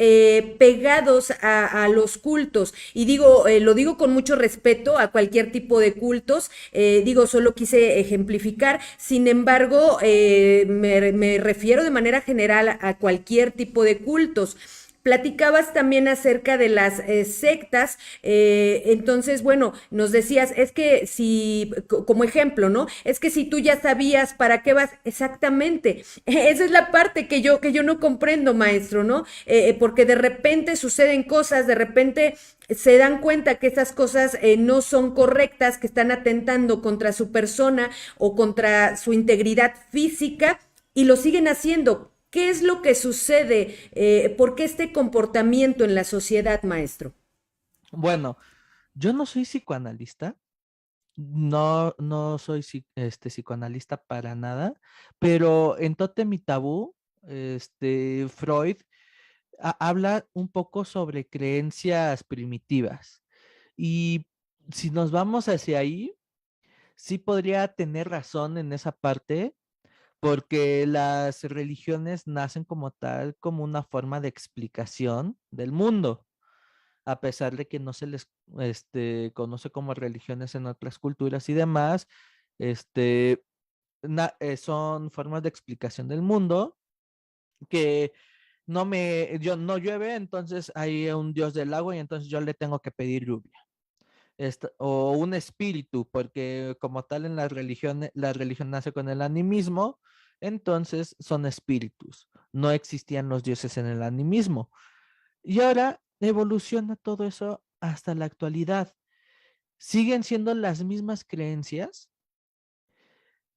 [SPEAKER 1] pegados a los cultos? Y digo, lo digo con mucho respeto a cualquier tipo de cultos, digo, solo quise ejemplificar, sin embargo, me refiero de manera general a cualquier tipo de cultos. Platicabas también acerca de las sectas, entonces, bueno, nos decías, es que si, como ejemplo, ¿no? Es que si tú ya sabías para qué vas, exactamente, esa es la parte que yo no comprendo, maestro, ¿no? Porque de repente suceden cosas, de repente se dan cuenta que esas cosas no son correctas, que están atentando contra su persona o contra su integridad física y lo siguen haciendo. ¿Qué es lo que sucede? ¿Por qué este comportamiento en la sociedad, maestro?
[SPEAKER 2] Bueno, yo no soy psicoanalista, no soy psicoanalista para nada, pero en Tótem y Tabú, Freud habla un poco sobre creencias primitivas. Y si nos vamos hacia ahí, sí podría tener razón en esa parte, porque las religiones nacen como tal, como una forma de explicación del mundo, a pesar de que no se les conoce como religiones en otras culturas y demás, este, son formas de explicación del mundo que no llueve, entonces hay un dios del agua y entonces yo le tengo que pedir lluvia. O un espíritu, porque como tal en las religiones, la religión nace con el animismo, entonces son espíritus. No existían los dioses en el animismo. Y ahora evoluciona todo eso hasta la actualidad. Siguen siendo las mismas creencias.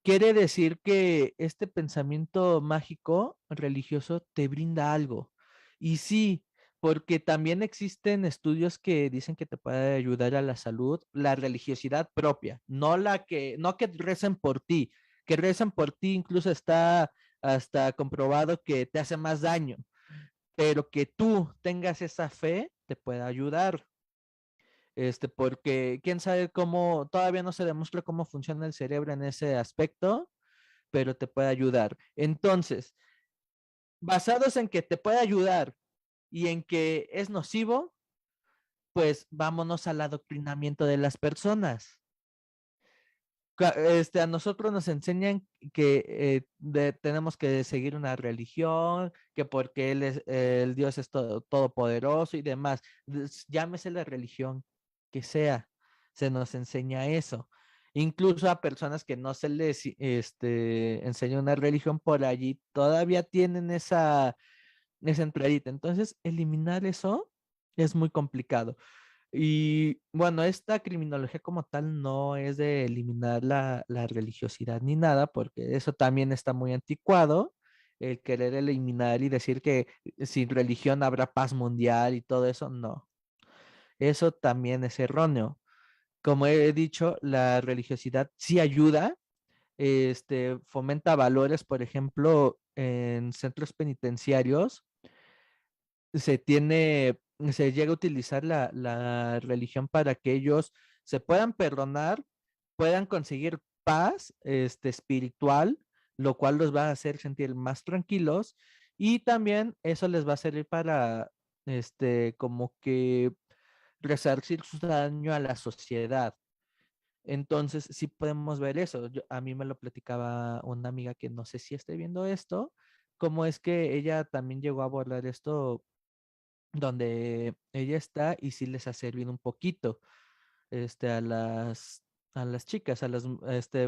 [SPEAKER 2] Quiere decir que este pensamiento mágico religioso te brinda algo. Y sí, porque también existen estudios que dicen que te puede ayudar a la salud, la religiosidad propia, no que recen por ti, que recen por ti incluso está hasta comprobado que te hace más daño, pero que tú tengas esa fe te puede ayudar. Porque quién sabe cómo, todavía no se demuestra cómo funciona el cerebro en ese aspecto, pero te puede ayudar. Entonces, basados en que te puede ayudar y en que es nocivo, pues vámonos al adoctrinamiento de las personas. A nosotros nos enseñan que tenemos que seguir una religión, que porque el Dios es todopoderoso y demás. Llámese la religión que sea, se nos enseña eso. Incluso a personas que no se les enseña una religión por allí, todavía tienen esa entradita. Entonces, eliminar eso es muy complicado. Y bueno, esta criminología como tal no es de eliminar la religiosidad ni nada, porque eso también está muy anticuado, el querer eliminar y decir que sin religión habrá paz mundial y todo eso, no. Eso también es erróneo. Como he dicho, la religiosidad sí ayuda, fomenta valores, por ejemplo, en centros penitenciarios se tiene, se llega a utilizar la religión para que ellos se puedan perdonar, puedan conseguir paz, espiritual, lo cual los va a hacer sentir más tranquilos y también eso les va a servir para, como que resarcir su daño a la sociedad. Entonces, sí podemos ver eso. A mí me lo platicaba una amiga que no sé si esté viendo esto, cómo es que ella también llegó a abordar esto donde ella está y sí les ha servido un poquito a las chicas, a las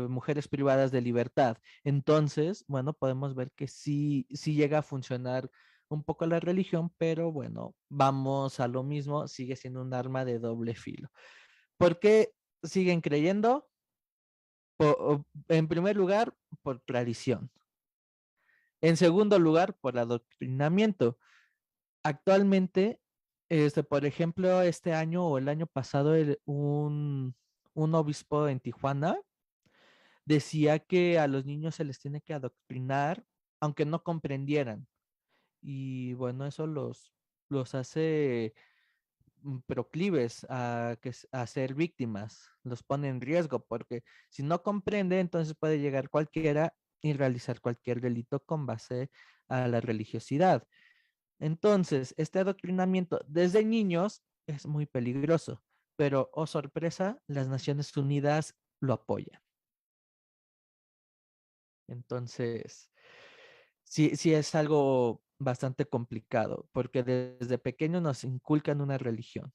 [SPEAKER 2] mujeres privadas de libertad. Entonces, bueno, podemos ver que sí llega a funcionar un poco la religión, pero bueno, vamos a lo mismo, sigue siendo un arma de doble filo. ¿Por qué siguen creyendo? En primer lugar, por tradición. En segundo lugar, por adoctrinamiento. Actualmente, por ejemplo, este año o el año pasado, un obispo en Tijuana decía que a los niños se les tiene que adoctrinar, aunque no comprendieran. Y bueno, eso los hace proclives a ser víctimas, los pone en riesgo, porque si no comprende, entonces puede llegar cualquiera y realizar cualquier delito con base a la religiosidad. Entonces, este adoctrinamiento desde niños es muy peligroso, pero, oh sorpresa, las Naciones Unidas lo apoyan. Entonces, sí es algo bastante complicado, porque desde pequeños nos inculcan una religión.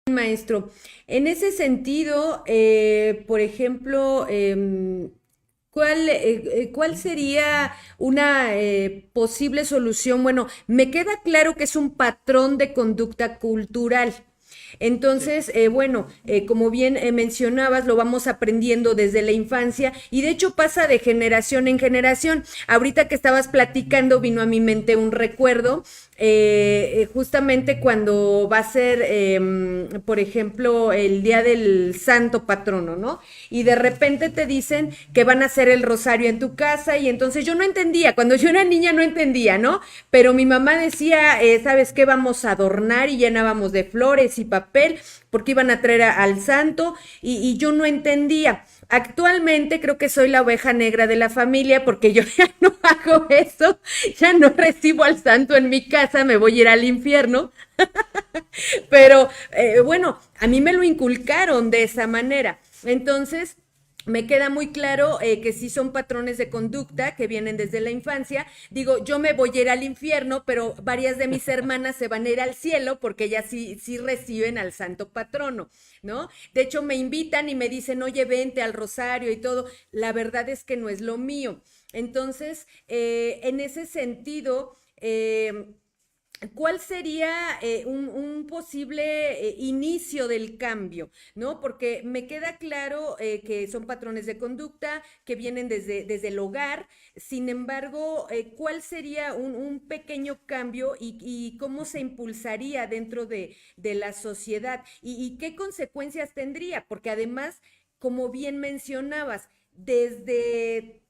[SPEAKER 1] Maestro, en ese sentido, por ejemplo, ¿cuál sería una posible solución? Bueno, me queda claro que es un patrón de conducta cultural.
[SPEAKER 2] Sí.
[SPEAKER 1] Entonces, bueno, como bien mencionabas, lo vamos aprendiendo desde la infancia y de hecho pasa de generación en generación. Ahorita que estabas platicando vino a mi mente un recuerdo, justamente cuando va a ser, por ejemplo, el día del santo patrono, ¿no? Y de repente te dicen que van a hacer el rosario en tu casa y entonces yo no entendía, cuando yo era niña no entendía, ¿no? Pero mi mamá decía, ¿sabes qué? Vamos a adornar y llenábamos de flores y papel porque iban a traer al santo y yo no entendía. Actualmente creo que soy la oveja negra de la familia porque yo ya no hago eso, ya no recibo al santo en mi casa, me voy a ir al infierno. Pero bueno, a mí me lo inculcaron de esa manera. Entonces, me queda muy claro que sí son patrones de conducta que vienen desde la infancia. Digo, yo me voy a ir al infierno, pero varias de mis hermanas se van a ir al cielo porque ellas sí reciben al santo patrono, ¿no? De hecho, me invitan y me dicen, oye, vente al rosario y todo. La verdad es que no es lo mío. Entonces, en ese sentido, ¿cuál sería un posible inicio del cambio? ¿No? Porque me queda claro que son patrones de conducta que vienen desde el hogar. Sin embargo, ¿cuál sería un pequeño cambio y cómo se impulsaría dentro de la sociedad? Y qué consecuencias tendría? Porque además, como bien mencionabas, desde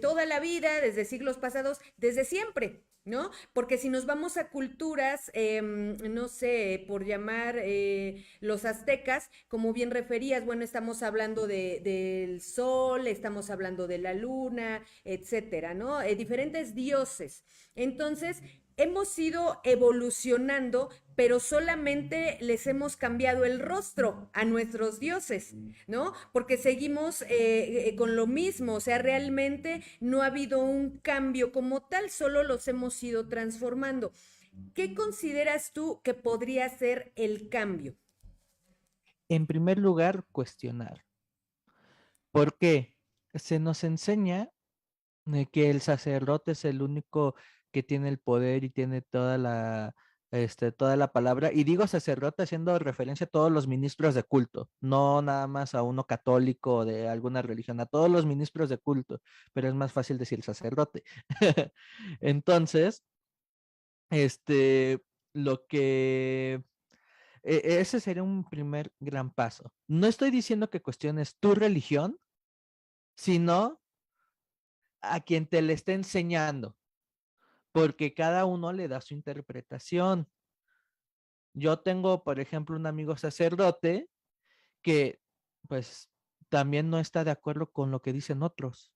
[SPEAKER 1] toda la vida, desde siglos pasados, desde siempre, ¿no? Porque si nos vamos a culturas, no sé, por llamar los aztecas, como bien referías, bueno, estamos hablando del sol, estamos hablando de la luna, etcétera, ¿no? Diferentes dioses. Entonces, hemos ido evolucionando, pero solamente les hemos cambiado el rostro a nuestros dioses, ¿no? Porque seguimos con lo mismo, o sea, realmente no ha habido un cambio como tal, solo los hemos ido transformando. ¿Qué consideras tú que podría ser el cambio?
[SPEAKER 2] En primer lugar, cuestionar. ¿Por qué? Se nos enseña que el sacerdote es el único que tiene el poder y tiene toda la palabra. Y digo sacerdote haciendo referencia a todos los ministros de culto, no nada más a uno católico o de alguna religión, a todos los ministros de culto, pero es más fácil decir sacerdote. Entonces, este, lo que ese sería un primer gran paso. No estoy diciendo que cuestiones tu religión, sino a quien te le esté enseñando, porque cada uno le da su interpretación. Yo tengo, por ejemplo, un amigo sacerdote que, pues, también no está de acuerdo con lo que dicen otros.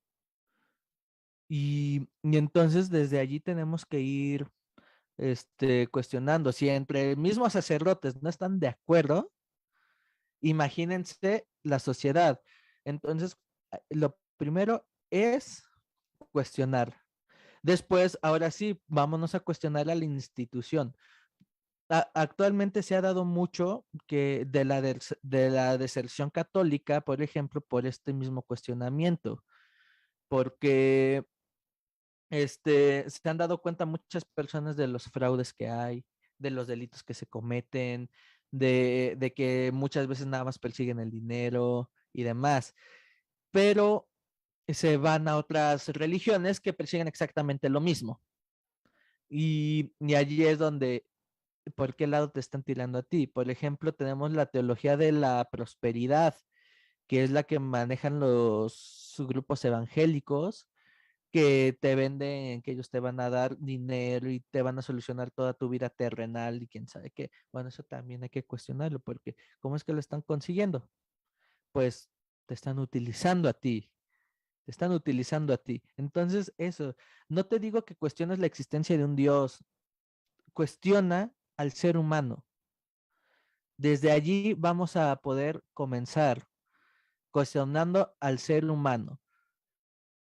[SPEAKER 2] Y entonces desde allí tenemos que ir, cuestionando. Si entre mismos sacerdotes no están de acuerdo, imagínense la sociedad. Entonces, lo primero es cuestionar. Después, ahora sí, vámonos a cuestionar a la institución. Actualmente se ha dado mucho que de la deserción católica, por ejemplo, por este mismo cuestionamiento, porque se han dado cuenta muchas personas de los fraudes que hay, de los delitos que se cometen, de que muchas veces nada más persiguen el dinero y demás, pero se van a otras religiones que persiguen exactamente lo mismo. Y allí es donde por qué lado te están tirando a ti. Por ejemplo, tenemos la teología de la prosperidad, que es la que manejan los grupos evangélicos, que te venden, que ellos te van a dar dinero y te van a solucionar toda tu vida terrenal y quién sabe qué. Bueno, eso también hay que cuestionarlo, porque ¿cómo es que lo están consiguiendo? Pues te están utilizando a ti. Te están utilizando a ti. Entonces, eso, no te digo que cuestiones la existencia de un Dios, cuestiona al ser humano. Desde allí vamos a poder comenzar cuestionando al ser humano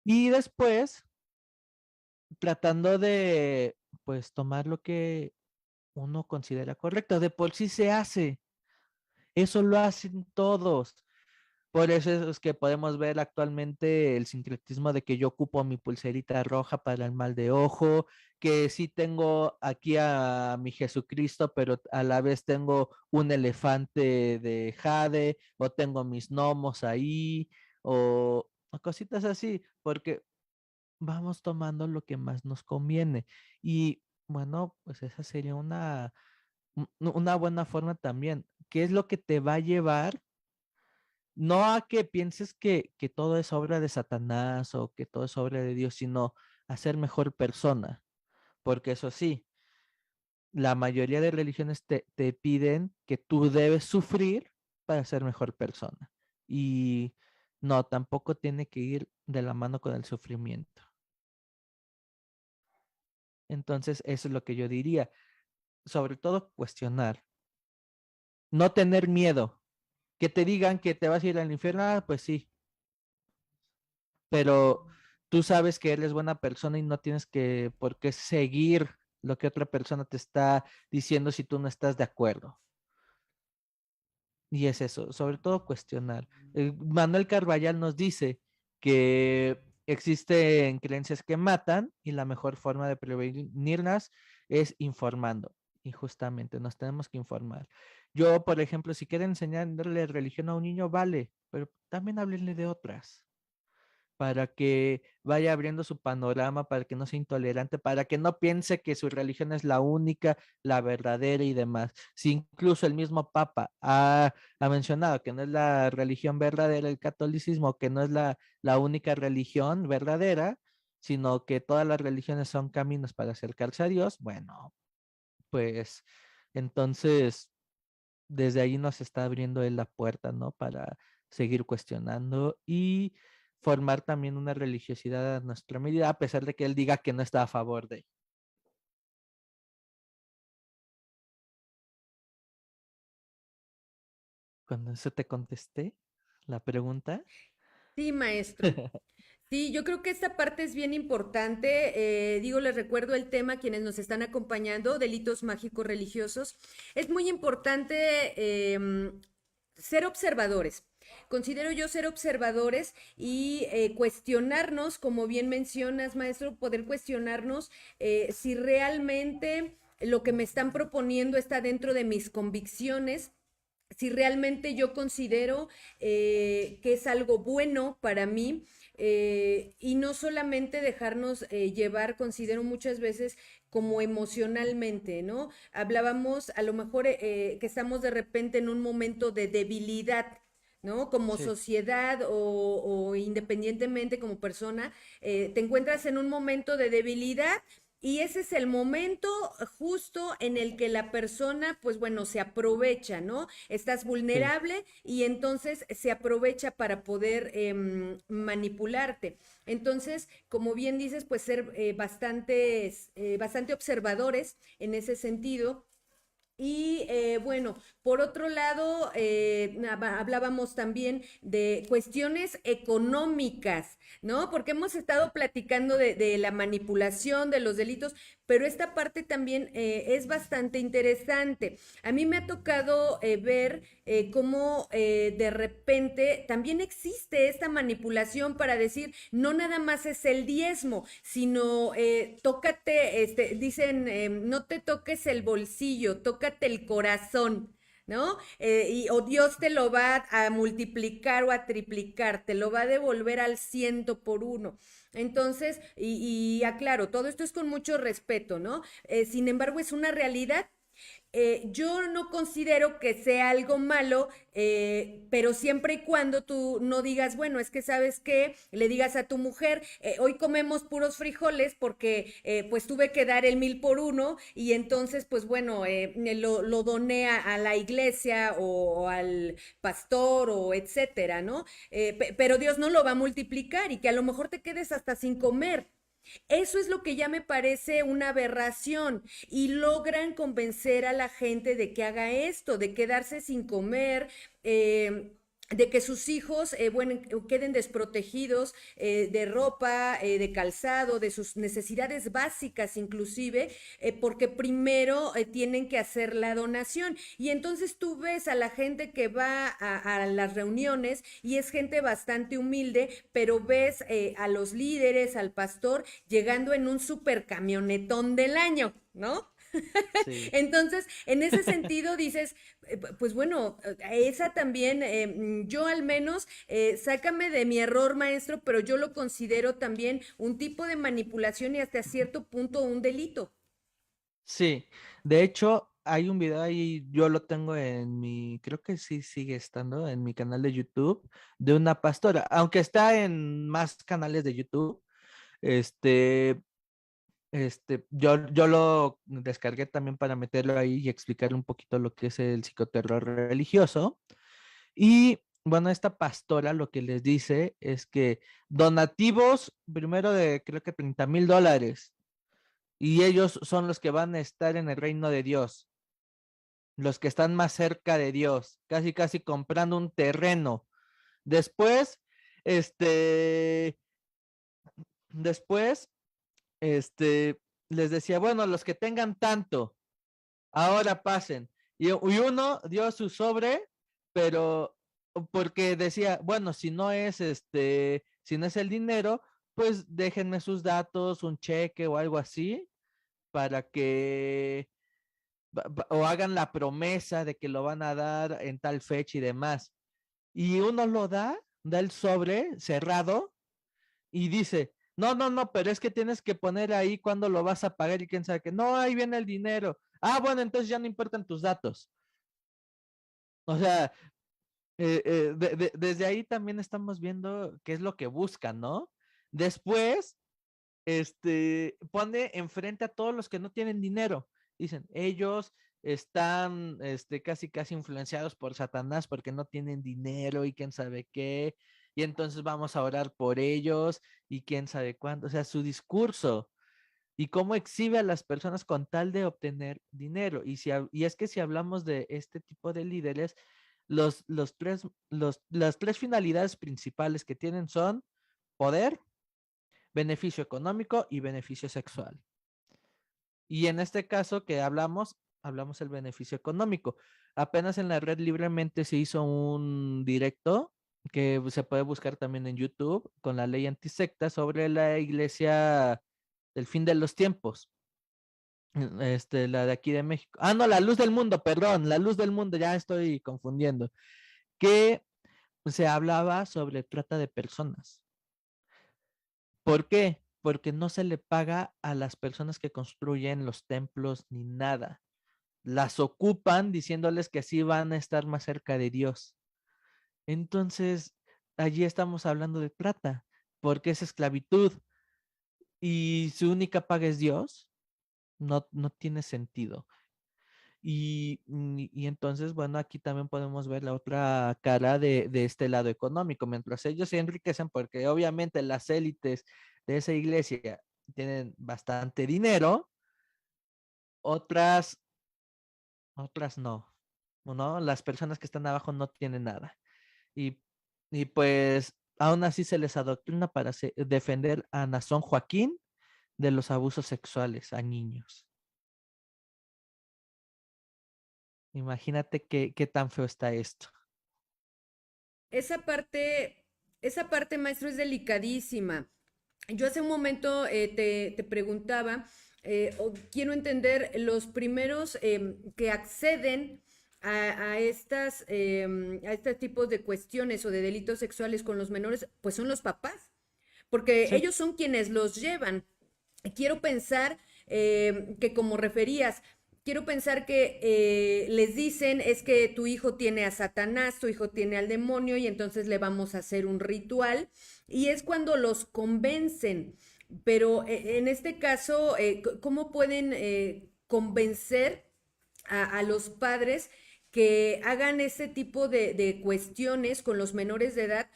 [SPEAKER 2] y después tratando de, pues, tomar lo que uno considera correcto. De por sí se hace, eso lo hacen todos. Por eso es que podemos ver actualmente el sincretismo de que yo ocupo mi pulserita roja para el mal de ojo, que sí tengo aquí a mi Jesucristo, pero a la vez tengo un elefante de jade, o tengo mis gnomos ahí, o cositas así, porque vamos tomando lo que más nos conviene. Y bueno, pues esa sería una buena forma también. ¿Qué es lo que te va a llevar? No a que pienses que todo es obra de Satanás o que todo es obra de Dios, sino a ser mejor persona. Porque eso sí, la mayoría de religiones te piden que tú debes sufrir para ser mejor persona. Y no, tampoco tiene que ir de la mano con el sufrimiento. Entonces, eso es lo que yo diría. Sobre todo, cuestionar. No tener miedo. Que te digan que te vas a ir al infierno, pues sí, pero tú sabes que eres buena persona y no tienes que por qué seguir lo que otra persona te está diciendo si tú no estás de acuerdo. Y es eso, sobre todo cuestionar. Manuel Carvajal nos dice que existen creencias que matan y la mejor forma de prevenirlas es informando. Y justamente nos tenemos que informar. Yo, por ejemplo, si quiero enseñarle religión a un niño, vale, pero también háblenle de otras para que vaya abriendo su panorama, para que no sea intolerante, para que no piense que su religión es la única, la verdadera y demás. Si incluso el mismo Papa ha mencionado que no es la religión verdadera el catolicismo, que no es la única religión verdadera, sino que todas las religiones son caminos para acercarse a Dios, bueno, pues entonces desde ahí nos está abriendo él la puerta, ¿no? Para seguir cuestionando y formar también una religiosidad a nuestra medida, a pesar de que él diga que no está a favor de. Cuando eso te contesté la pregunta.
[SPEAKER 1] Sí, maestro. Sí, yo creo que esta parte es bien importante. Digo, les recuerdo el tema a quienes nos están acompañando, delitos mágicos religiosos. Es muy importante ser observadores. Considero yo ser observadores y cuestionarnos, como bien mencionas, maestro, poder cuestionarnos si realmente lo que me están proponiendo está dentro de mis convicciones, si realmente yo considero que es algo bueno para mí, y no solamente dejarnos llevar, considero muchas veces como emocionalmente, ¿no? Hablábamos a lo mejor que estamos de repente en un momento de debilidad, ¿no? Como
[SPEAKER 2] Sí,
[SPEAKER 1] sociedad o independientemente como persona, te encuentras en un momento de debilidad y ese es el momento justo en el que la persona, pues bueno, se aprovecha, ¿no? Estás
[SPEAKER 2] sí.
[SPEAKER 1] vulnerable y entonces se aprovecha para poder manipularte. Entonces, como bien dices, pues ser bastante observadores en ese sentido. Y bueno, por otro lado, hablábamos también de cuestiones económicas, ¿no? Porque hemos estado platicando de la manipulación, de los delitos, pero esta parte también es bastante interesante. A mí me ha tocado ver cómo de repente también existe esta manipulación para decir, no nada más es el diezmo, sino tócate, dicen, no te toques el bolsillo, tócate el corazón. ¿No? O Dios te lo va a multiplicar o a triplicar, te lo va a devolver al 100 por 1. Entonces, y aclaro, todo esto es con mucho respeto, ¿no? Sin embargo, es una realidad. Yo no considero que sea algo malo, pero siempre y cuando tú no digas, bueno, es que sabes que le digas a tu mujer, hoy comemos puros frijoles porque pues tuve que dar el 1000 por 1 y entonces pues bueno, lo doné a la iglesia o al pastor o etcétera, ¿no? Pero Dios no lo va a multiplicar y que a lo mejor te quedes hasta sin comer. Eso es lo que ya me parece una aberración y logran convencer a la gente de que haga esto, de quedarse sin comer, de que sus hijos bueno, queden desprotegidos de ropa, de calzado, de sus necesidades básicas inclusive, porque primero tienen que hacer la donación. Y entonces tú ves a la gente que va a las reuniones y es gente bastante humilde, pero ves a los líderes, al pastor, llegando en un super camionetón del año, ¿no?
[SPEAKER 2] Sí.
[SPEAKER 1] Entonces, en ese sentido dices, pues bueno, esa también, yo al menos, sácame de mi error, maestro, pero yo lo considero también un tipo de manipulación y hasta cierto punto un delito.
[SPEAKER 2] Sí, de hecho, hay un video ahí, yo lo tengo en mi, creo que sí sigue estando en mi canal de YouTube, de una pastora, aunque está en más canales de YouTube, este, yo lo descargué también para meterlo ahí y explicarle un poquito lo que es el psicoterror religioso. Y bueno, esta pastora lo que les dice es que donativos, primero de creo que $30,000, y ellos son los que van a estar en el reino de Dios, los que están más cerca de Dios, casi casi comprando un terreno. Después, este, después, les decía, bueno, los que tengan tanto, ahora pasen. Y uno dio su sobre, pero porque decía, bueno, si no es el dinero, pues déjenme sus datos, un cheque o algo así, para que o hagan la promesa de que lo van a dar en tal fecha y demás. Y uno lo da el sobre cerrado y dice, no, no, no, pero es que tienes que poner ahí cuándo lo vas a pagar y quién sabe que, no, ahí viene el dinero. Ah, bueno, entonces ya no importan tus datos. O sea, desde ahí también estamos viendo qué es lo que buscan, ¿no? Después, pone enfrente a todos los que no tienen dinero. Dicen, ellos están, casi, casi influenciados por Satanás porque no tienen dinero y quién sabe qué. Y entonces vamos a orar por ellos y quién sabe cuándo. O sea, su discurso y cómo exhibe a las personas con tal de obtener dinero. Y es que si hablamos de este tipo de líderes, las tres finalidades principales que tienen son poder, beneficio económico y beneficio sexual. Y en este caso que hablamos, hablamos del beneficio económico. Apenas en la red libremente se hizo un directo que se puede buscar también en YouTube con la ley antisecta sobre la iglesia del fin de los tiempos. La de aquí de México. Ah, no, la luz del mundo, perdón, la luz del mundo, ya estoy confundiendo. Que se hablaba sobre trata de personas. ¿Por qué? Porque no se le paga a las personas que construyen los templos ni nada. Las ocupan diciéndoles que así van a estar más cerca de Dios. Entonces, allí estamos hablando de trata, porque es esclavitud y su única paga es Dios, no tiene sentido. Y entonces, bueno, aquí también podemos ver la otra cara de este lado económico. Mientras ellos se enriquecen, porque obviamente las élites de esa iglesia tienen bastante dinero, otras, otras no, las personas que están abajo no tienen nada. Y, y pues aún así se les adoctrina para defender a Nazón Joaquín de los abusos sexuales a niños. Imagínate qué tan feo está esto.
[SPEAKER 1] Esa parte, esa parte, maestro, es delicadísima. Yo hace un momento te preguntaba, o quiero entender, los primeros que acceden a este tipo de cuestiones o de delitos sexuales con los menores, pues son los papás, porque
[SPEAKER 2] Sí,
[SPEAKER 1] ellos son quienes los llevan. Quiero pensar que como referías, quiero pensar que les dicen es que tu hijo tiene a Satanás, tu hijo tiene al demonio y entonces le vamos a hacer un ritual y es cuando los convencen. Pero en este caso, ¿cómo pueden convencer a los padres que hagan ese tipo de cuestiones con los menores de edad,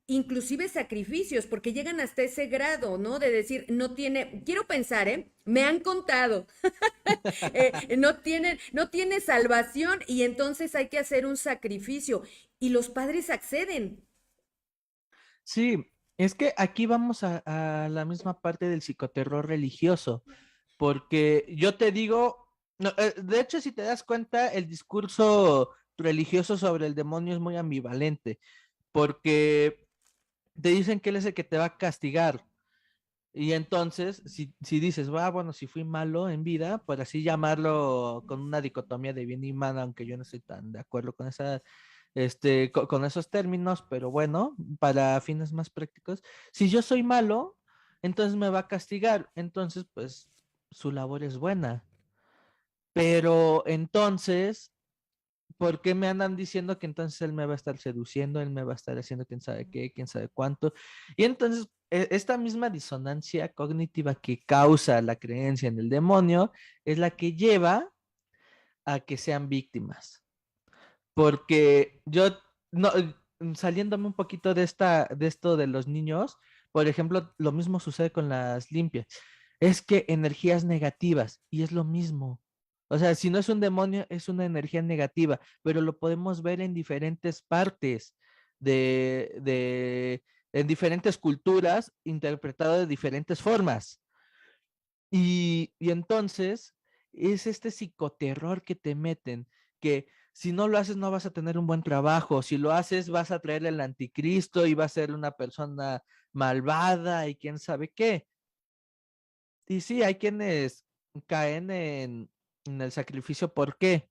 [SPEAKER 1] inclusive sacrificios, porque llegan hasta ese grado, ¿no? De decir, no tiene, quiero pensar, ¿eh? Me han contado, no tiene salvación y entonces hay que hacer un sacrificio y los padres acceden.
[SPEAKER 2] sí, es que aquí vamos a la misma parte del psicoterror religioso, porque yo te digo, no, de hecho, si te das cuenta, el discurso religioso sobre el demonio es muy ambivalente, porque te dicen que él es el que te va a castigar. Y entonces, si dices, bueno, si fui malo en vida, por así llamarlo con una dicotomía de bien y mal, aunque yo no estoy tan de acuerdo con con esos términos, pero bueno, para fines más prácticos, si yo soy malo, entonces me va a castigar. Entonces, pues, su labor es buena. Pero entonces, ¿por qué me andan diciendo que entonces él me va a estar seduciendo, él me va a estar haciendo quién sabe qué, quién sabe cuánto? Y entonces, esta misma disonancia cognitiva que causa la creencia en el demonio es la que lleva a que sean víctimas. Porque yo, no, saliéndome un poquito de esto de los niños, por ejemplo, lo mismo sucede con las limpias. Es que energías negativas, y es lo mismo. O sea, si no es un demonio, es una energía negativa, pero lo podemos ver en diferentes partes en diferentes culturas, interpretado de diferentes formas. Y entonces es este psicoterror que te meten, que si no lo haces no vas a tener un buen trabajo, si lo haces vas a traer el anticristo y vas a ser una persona malvada y quién sabe qué. Y sí, hay quienes caen en el sacrificio. ¿Por qué?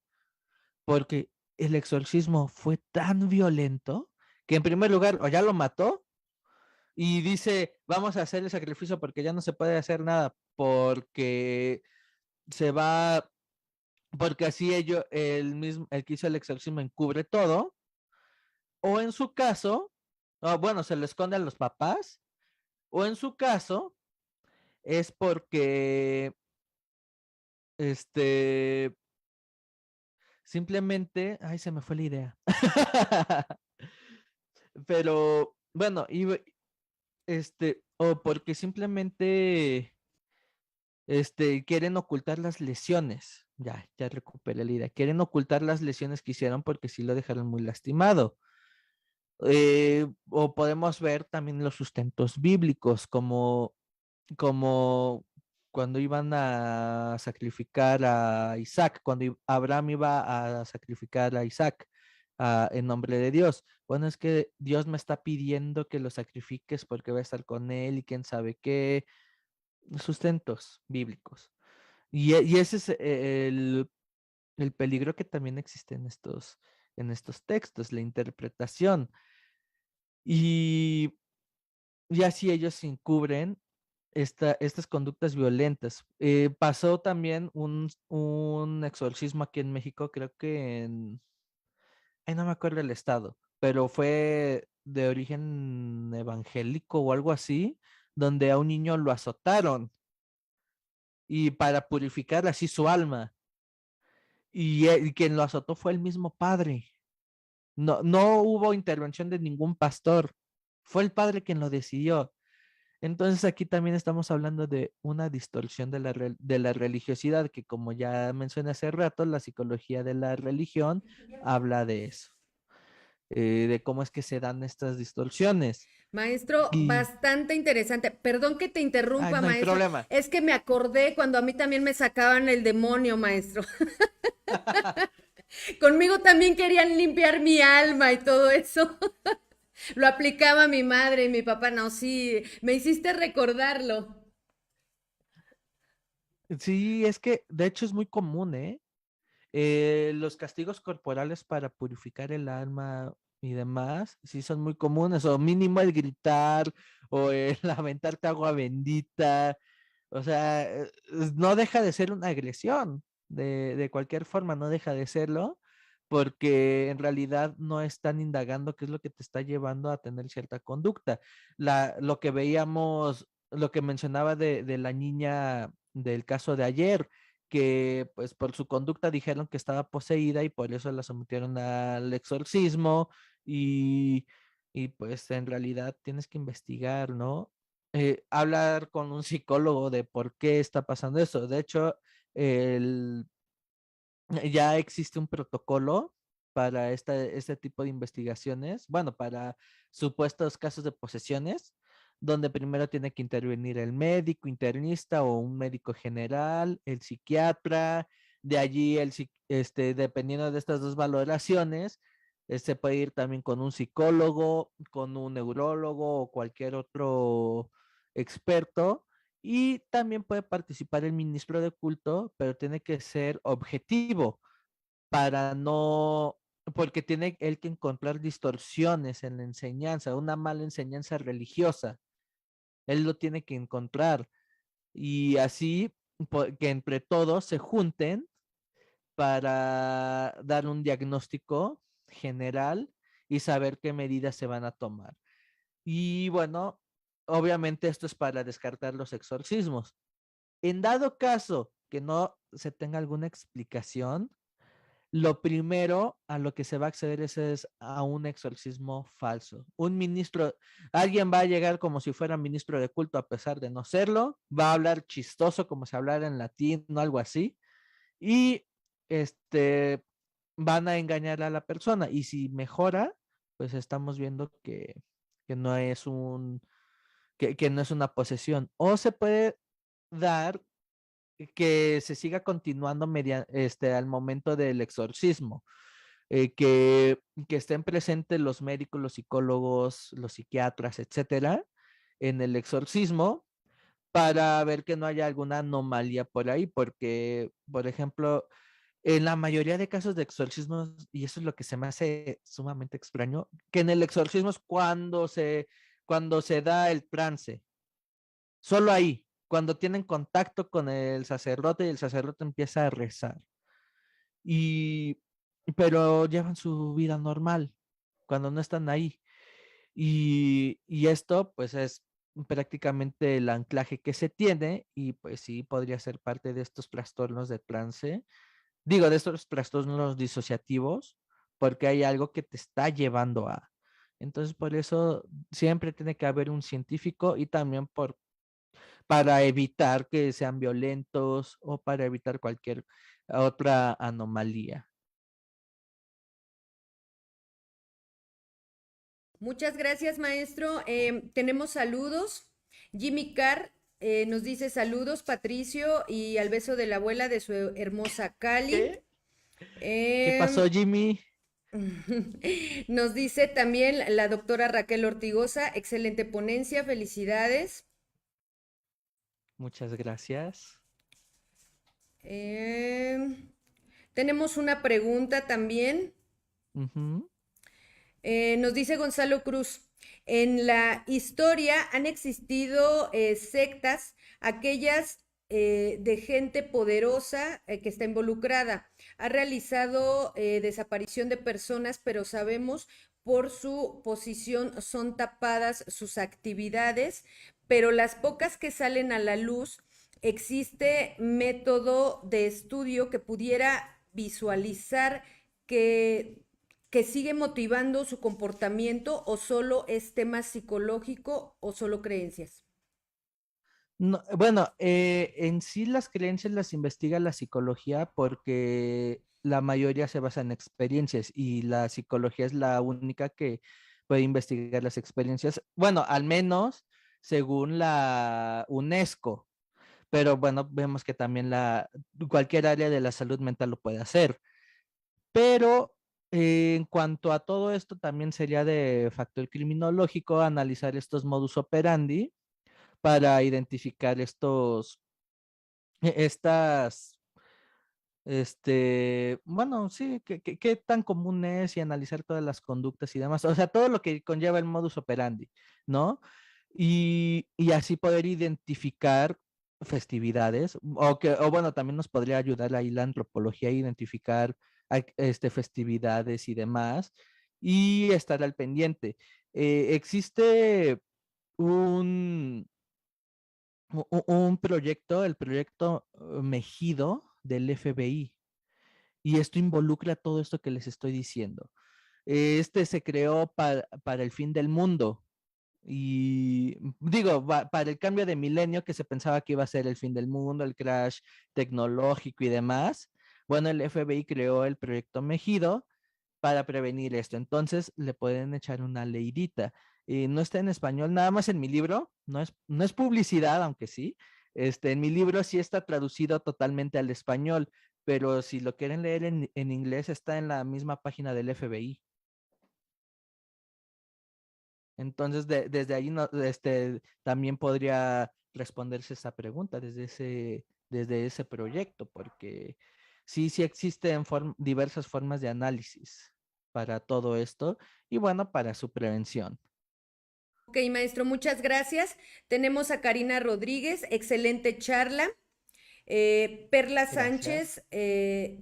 [SPEAKER 2] Porque el exorcismo fue tan violento que en primer lugar o ya lo mató y dice, vamos a hacer el sacrificio porque ya no se puede hacer nada, porque se va, porque así el que hizo el exorcismo encubre todo, o en su caso, bueno, se lo esconde a los papás, o en su caso es porque, este, simplemente, ay, se me fue la idea. Pero, bueno, o porque simplemente, quieren ocultar las lesiones. Ya recuperé la idea. Quieren ocultar las lesiones que hicieron porque sí lo dejaron muy lastimado. O podemos ver también los sustentos bíblicos, como cuando iban a sacrificar a Isaac, cuando Abraham iba a sacrificar a Isaac en nombre de Dios. Bueno, es que Dios me está pidiendo que lo sacrifiques porque va a estar con él y quién sabe qué, sustentos bíblicos. Y ese es el peligro que también existe en estos textos, la interpretación. Y, y así ellos encubren estas conductas violentas. Pasó también un exorcismo aquí en México, creo que ay, no me acuerdo el estado, pero fue de origen evangélico o algo así, donde a un niño lo azotaron y para purificar así su alma. Y quien lo azotó fue el mismo padre. No, no hubo intervención de ningún pastor. Fue el padre quien lo decidió. Entonces aquí también estamos hablando de una distorsión de la religiosidad, que como ya mencioné hace rato, la psicología de la religión habla de eso, de cómo es que se dan estas distorsiones.
[SPEAKER 1] Maestro,
[SPEAKER 2] Y,
[SPEAKER 1] bastante interesante. Perdón que te
[SPEAKER 2] ay,
[SPEAKER 1] interrumpa,
[SPEAKER 2] no hay
[SPEAKER 1] maestro.
[SPEAKER 2] problema.
[SPEAKER 1] Es que me acordé cuando a mí también me sacaban el demonio, maestro. Conmigo también querían limpiar mi alma y todo eso. Lo aplicaba mi madre y mi papá. No, sí, me hiciste recordarlo.
[SPEAKER 2] Sí, es que de hecho es muy común, ¿eh? Los castigos corporales para purificar el alma y demás, sí son muy comunes, o mínimo el gritar o el aventarte agua bendita, o sea, no deja de ser una agresión, de cualquier forma no deja de serlo, porque en realidad no están indagando qué es lo que te está llevando a tener cierta conducta. Lo que veíamos, lo que mencionaba de la niña del caso de ayer, que pues por su conducta dijeron que estaba poseída y por eso la sometieron al exorcismo y, y pues en realidad tienes que investigar, ¿no? Hablar con un psicólogo de por qué está pasando eso. De hecho, el, ya existe un protocolo para este tipo de investigaciones, bueno, para supuestos casos de posesiones, donde primero tiene que intervenir el médico internista o un médico general, el psiquiatra, de allí dependiendo de estas dos valoraciones, se puede ir también con un psicólogo, con un neurólogo o cualquier otro experto y también puede participar el ministro de culto, pero tiene que ser objetivo para no, porque tiene él que encontrar distorsiones en la enseñanza, una mala enseñanza religiosa. Él lo tiene que encontrar y así que entre todos se junten para dar un diagnóstico general y saber qué medidas se van a tomar. Y bueno, obviamente esto es para descartar los exorcismos. En dado caso que no se tenga alguna explicación, lo primero a lo que se va a acceder es a un exorcismo falso. Un ministro, alguien va a llegar como si fuera ministro de culto a pesar de no serlo, va a hablar chistoso como si hablara en latín o algo así, y este van a engañar a la persona. Y si mejora, pues estamos viendo que no es que no es una posesión. O se puede dar que se siga continuando al momento del exorcismo, que estén presentes los médicos, los psicólogos, los psiquiatras, etcétera, en el exorcismo para ver que no haya alguna anomalía por ahí, porque, por ejemplo, en la mayoría de casos de exorcismos, y eso es lo que se me hace sumamente extraño, que en el exorcismo es cuando se da el trance, solo ahí, cuando tienen contacto con el sacerdote y el sacerdote empieza a rezar. Y, pero llevan su vida normal cuando no están ahí. Y esto, pues, es prácticamente el anclaje que se tiene y pues sí podría ser parte de estos trastornos de trance, digo, de estos trastornos disociativos, porque hay algo que te está llevando a. Entonces, por eso siempre tiene que haber un científico y también para evitar que sean violentos o para evitar cualquier otra anomalía.
[SPEAKER 1] Muchas gracias, maestro. Tenemos saludos. Jimmy Carr Nos dice saludos Patricio y al beso de la abuela de su hermosa Cali.
[SPEAKER 2] ¿Qué? ¿Qué pasó,
[SPEAKER 1] Em,
[SPEAKER 2] Jimmy?
[SPEAKER 1] Nos dice también la doctora Raquel Ortigosa, excelente ponencia, felicidades.
[SPEAKER 2] Muchas gracias.
[SPEAKER 1] Em, Tenemos una pregunta también.
[SPEAKER 2] Ujú.
[SPEAKER 1] Nos dice Gonzalo Cruz, en la historia han existido sectas, aquellas de gente poderosa que está involucrada. Ha realizado desaparición de personas, pero sabemos por su posición son tapadas sus actividades, pero las pocas que salen a la luz, existe método de estudio que pudiera visualizar que sigue motivando su comportamiento o solo es tema psicológico o solo creencias.
[SPEAKER 2] No, bueno, en sí las creencias las investiga la psicología porque la mayoría se basa en experiencias y la psicología es la única que puede investigar las experiencias, bueno, al menos según la UNESCO, pero bueno, vemos que también cualquier área de la salud mental lo puede hacer, pero en cuanto a todo esto también sería de factor criminológico analizar estos modus operandi para identificar estas, bueno, sí, qué tan común es y analizar todas las conductas y demás, o sea, todo lo que conlleva el modus operandi, ¿no? Y así poder identificar festividades, o bueno, también nos podría ayudar ahí la antropología a identificar festividades y demás, y estar al pendiente. Existe un, un proyecto, el proyecto Mejido del FBI, y esto involucra todo esto que les estoy diciendo. Este se creó para el fin del mundo y digo, para el cambio de milenio que se pensaba que iba a ser el fin del mundo, el crash tecnológico y demás. Bueno, el FBI creó el proyecto Mejido para prevenir esto. Entonces le pueden echar una leidita. No está en español, nada más en mi libro, no es publicidad, aunque sí. En mi libro sí está traducido totalmente al español, pero si lo quieren leer en inglés, está en la misma página del FBI. Entonces, desde ahí también podría responderse esa pregunta desde ese proyecto, porque sí existen diversas formas de análisis para todo esto y bueno, para su prevención.
[SPEAKER 1] Ok, maestro, muchas gracias. Tenemos a Karina Rodríguez, excelente charla. Perla
[SPEAKER 2] Gracias.
[SPEAKER 1] Sánchez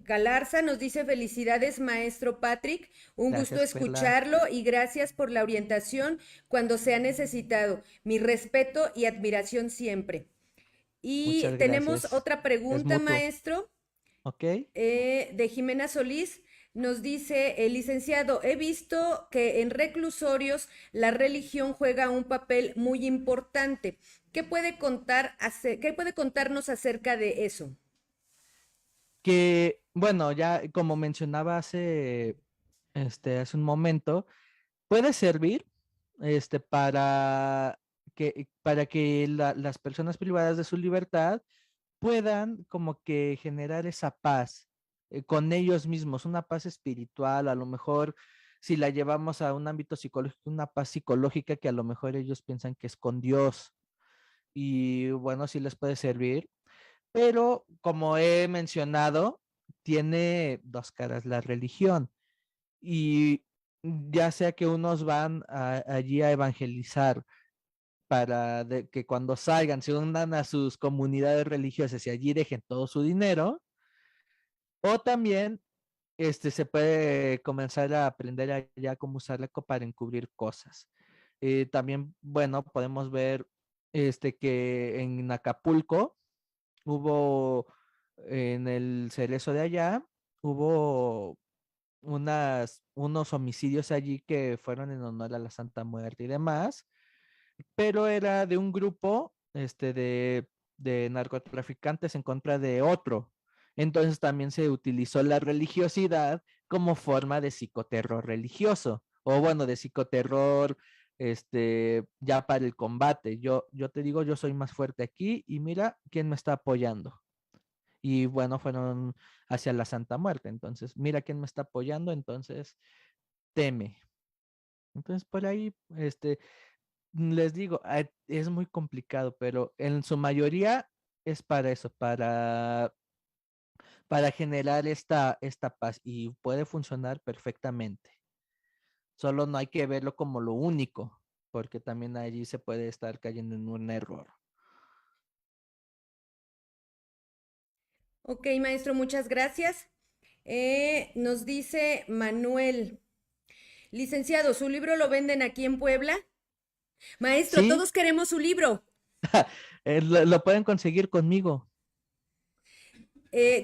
[SPEAKER 1] Galarza nos dice felicidades, maestro Patrick. Un gusto
[SPEAKER 2] Gracias, Perla.
[SPEAKER 1] escucharlo y gracias por la orientación cuando se ha necesitado. Mi respeto y admiración siempre. Y
[SPEAKER 2] Muchas
[SPEAKER 1] tenemos
[SPEAKER 2] gracias.
[SPEAKER 1] otra
[SPEAKER 2] Es
[SPEAKER 1] pregunta,
[SPEAKER 2] mutuo.
[SPEAKER 1] maestro.
[SPEAKER 2] ¿Ok?
[SPEAKER 1] De Jimena Solís nos dice, el licenciado, he visto que en reclusorios la religión juega un papel muy importante. ¿Qué puede contarnos acerca de eso?
[SPEAKER 2] Que, bueno, ya como mencionaba hace un momento, puede servir para que las personas privadas de su libertad puedan como que generar esa paz con ellos mismos, una paz espiritual, a lo mejor si la llevamos a un ámbito psicológico, una paz psicológica que a lo mejor ellos piensan que es con Dios y bueno, sí les puede servir, pero como he mencionado, tiene dos caras la religión y ya sea que unos van allí a evangelizar para que cuando salgan se unan a sus comunidades religiosas y allí dejen todo su dinero, o también se puede comenzar a aprender ya cómo usarla para encubrir cosas. También, bueno, podemos ver que en Acapulco hubo, en el cerezo de allá, hubo unos homicidios allí que fueron en honor a la Santa Muerte y demás, pero era de un grupo de narcotraficantes en contra de otro. Entonces también se utilizó la religiosidad como forma de psicoterror religioso, o bueno, de psicoterror ya para el combate. Yo te digo, yo soy más fuerte aquí y mira quién me está apoyando. Y bueno, fueron hacia la Santa Muerte. Entonces, mira quién me está apoyando, entonces teme. Entonces, por ahí, les digo, es muy complicado, pero en su mayoría es para eso, para generar esta paz y puede funcionar perfectamente. Solo no hay que verlo como lo único, porque también allí se puede estar cayendo en un error.
[SPEAKER 1] Ok, maestro, muchas gracias. Nos dice Manuel, licenciado, ¿su libro lo venden aquí en Puebla? Maestro,
[SPEAKER 2] Sí,
[SPEAKER 1] todos queremos su libro.
[SPEAKER 2] lo pueden conseguir conmigo.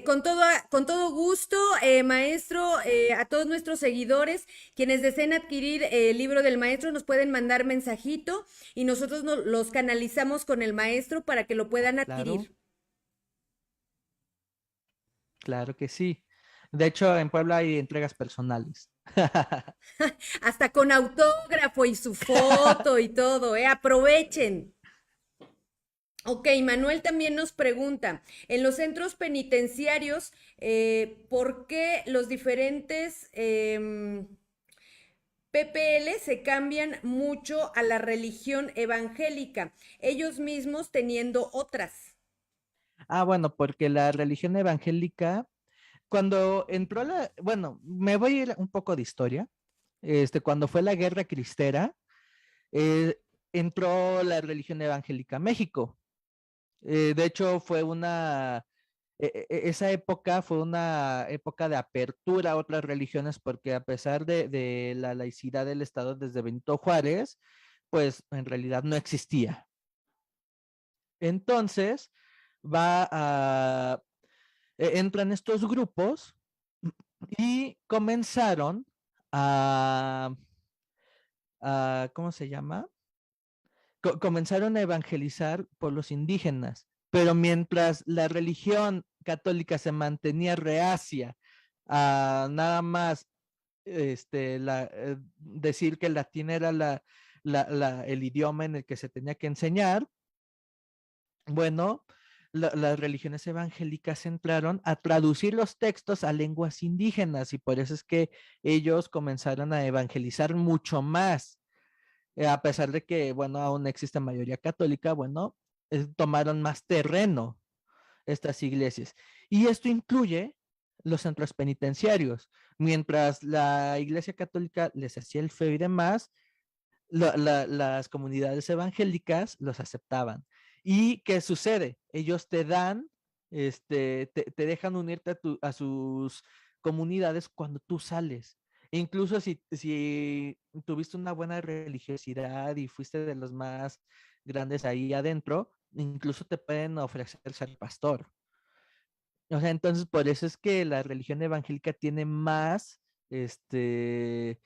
[SPEAKER 1] Con todo gusto, maestro, a todos nuestros seguidores, quienes deseen adquirir el libro del maestro, nos pueden mandar mensajito y nosotros los canalizamos con el maestro para que lo puedan
[SPEAKER 2] Claro,
[SPEAKER 1] adquirir.
[SPEAKER 2] claro que sí. De hecho, en Puebla hay entregas personales.
[SPEAKER 1] Hasta con autógrafo y su foto y todo, ¿eh? Aprovechen. Ok, Manuel también nos pregunta, en los centros penitenciarios, ¿por qué los diferentes PPL se cambian mucho a la religión evangélica, ellos mismos teniendo otras?
[SPEAKER 2] Ah, bueno, porque la religión evangélica, cuando entró bueno, me voy a ir un poco de historia. Cuando fue la Guerra Cristera, eh, entró la religión evangélica a México. De hecho, esa época fue una época de apertura a otras religiones porque a pesar de la laicidad del Estado desde Benito Juárez, pues en realidad no existía. Entonces, va a, entran estos grupos y comenzaron a, ¿cómo se llama? Comenzaron a evangelizar por los indígenas, pero mientras la religión católica se mantenía reacia a nada más decir que el latín era el idioma en el que se tenía que enseñar, bueno, las religiones evangélicas entraron a traducir los textos a lenguas indígenas y por eso es que ellos comenzaron a evangelizar mucho más a pesar de que, bueno, aún existe mayoría católica, bueno, tomaron más terreno estas iglesias. Y esto incluye los centros penitenciarios. Mientras la iglesia católica les hacía el feo y demás, las comunidades evangélicas los aceptaban. ¿Y qué sucede? Ellos te dan, te dejan unirte a sus comunidades cuando tú sales. Incluso si tuviste una buena religiosidad y fuiste de los más grandes ahí adentro, incluso te pueden ofrecer ser pastor. O sea, entonces por eso es que la religión evangélica tiene más, se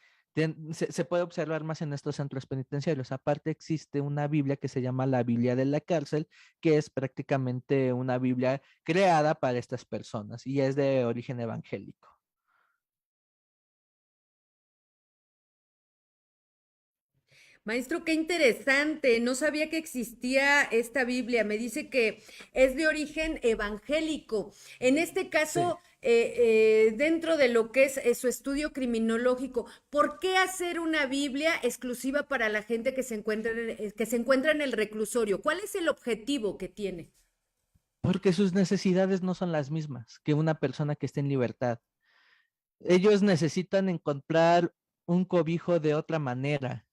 [SPEAKER 2] puede observar más en estos centros penitenciarios. Aparte existe una Biblia que se llama la Biblia de la cárcel, que es prácticamente una Biblia creada para estas personas y es de origen evangélico.
[SPEAKER 1] Maestro, qué interesante. No sabía que existía esta Biblia. Me dice que es de origen evangélico. En este
[SPEAKER 2] Sí.
[SPEAKER 1] caso, dentro de lo que es su estudio criminológico, ¿por qué hacer una Biblia exclusiva para la gente que se encuentra en el reclusorio? ¿Cuál es el objetivo que tiene?
[SPEAKER 2] Porque sus necesidades no son las mismas que una persona que esté en libertad. Ellos necesitan encontrar un cobijo de otra manera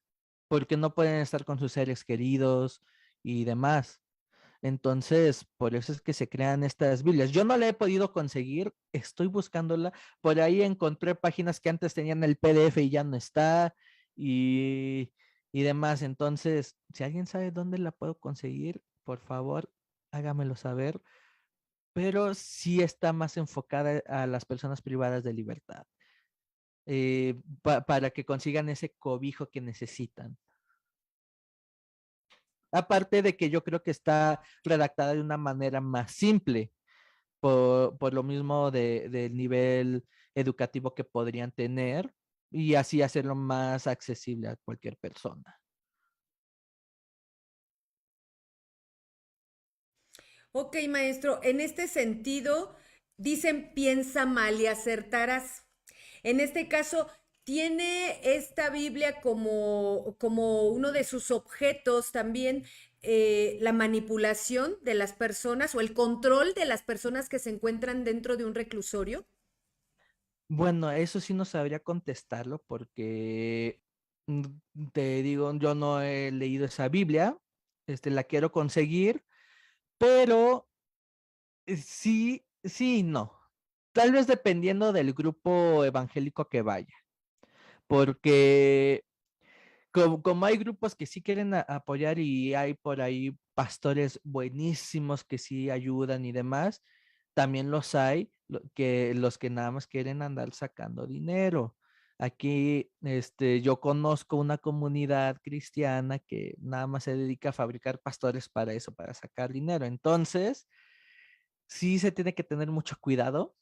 [SPEAKER 2] porque no pueden estar con sus seres queridos y demás. Entonces, por eso es que se crean estas Biblias. Yo no la he podido conseguir, estoy buscándola. Por ahí encontré páginas que antes tenían el PDF y ya no está y, y demás. Entonces, si alguien sabe dónde la puedo conseguir, por favor, hágamelo saber. Pero sí está más enfocada a las personas privadas de libertad, para que consigan ese cobijo que necesitan. Aparte de que yo creo que está redactada de una manera más simple, por lo mismo del nivel educativo que podrían tener y así hacerlo más accesible a cualquier persona.
[SPEAKER 1] Ok, maestro, en este sentido, dicen piensa mal y acertarás. En este caso, ¿tiene esta Biblia como uno de sus objetos también la manipulación de las personas o el control de las personas que se encuentran dentro de un reclusorio?
[SPEAKER 2] Bueno, eso sí no sabría contestarlo porque te digo, yo no he leído esa Biblia, la quiero conseguir, pero sí, sí, y no. Tal vez dependiendo del grupo evangélico que vaya, porque como hay grupos que sí quieren apoyar y hay por ahí pastores buenísimos que sí ayudan y demás, también los hay que los que nada más quieren andar sacando dinero. Aquí, yo conozco una comunidad cristiana que nada más se dedica a fabricar pastores para eso, para sacar dinero. Entonces, sí se tiene que tener mucho cuidado,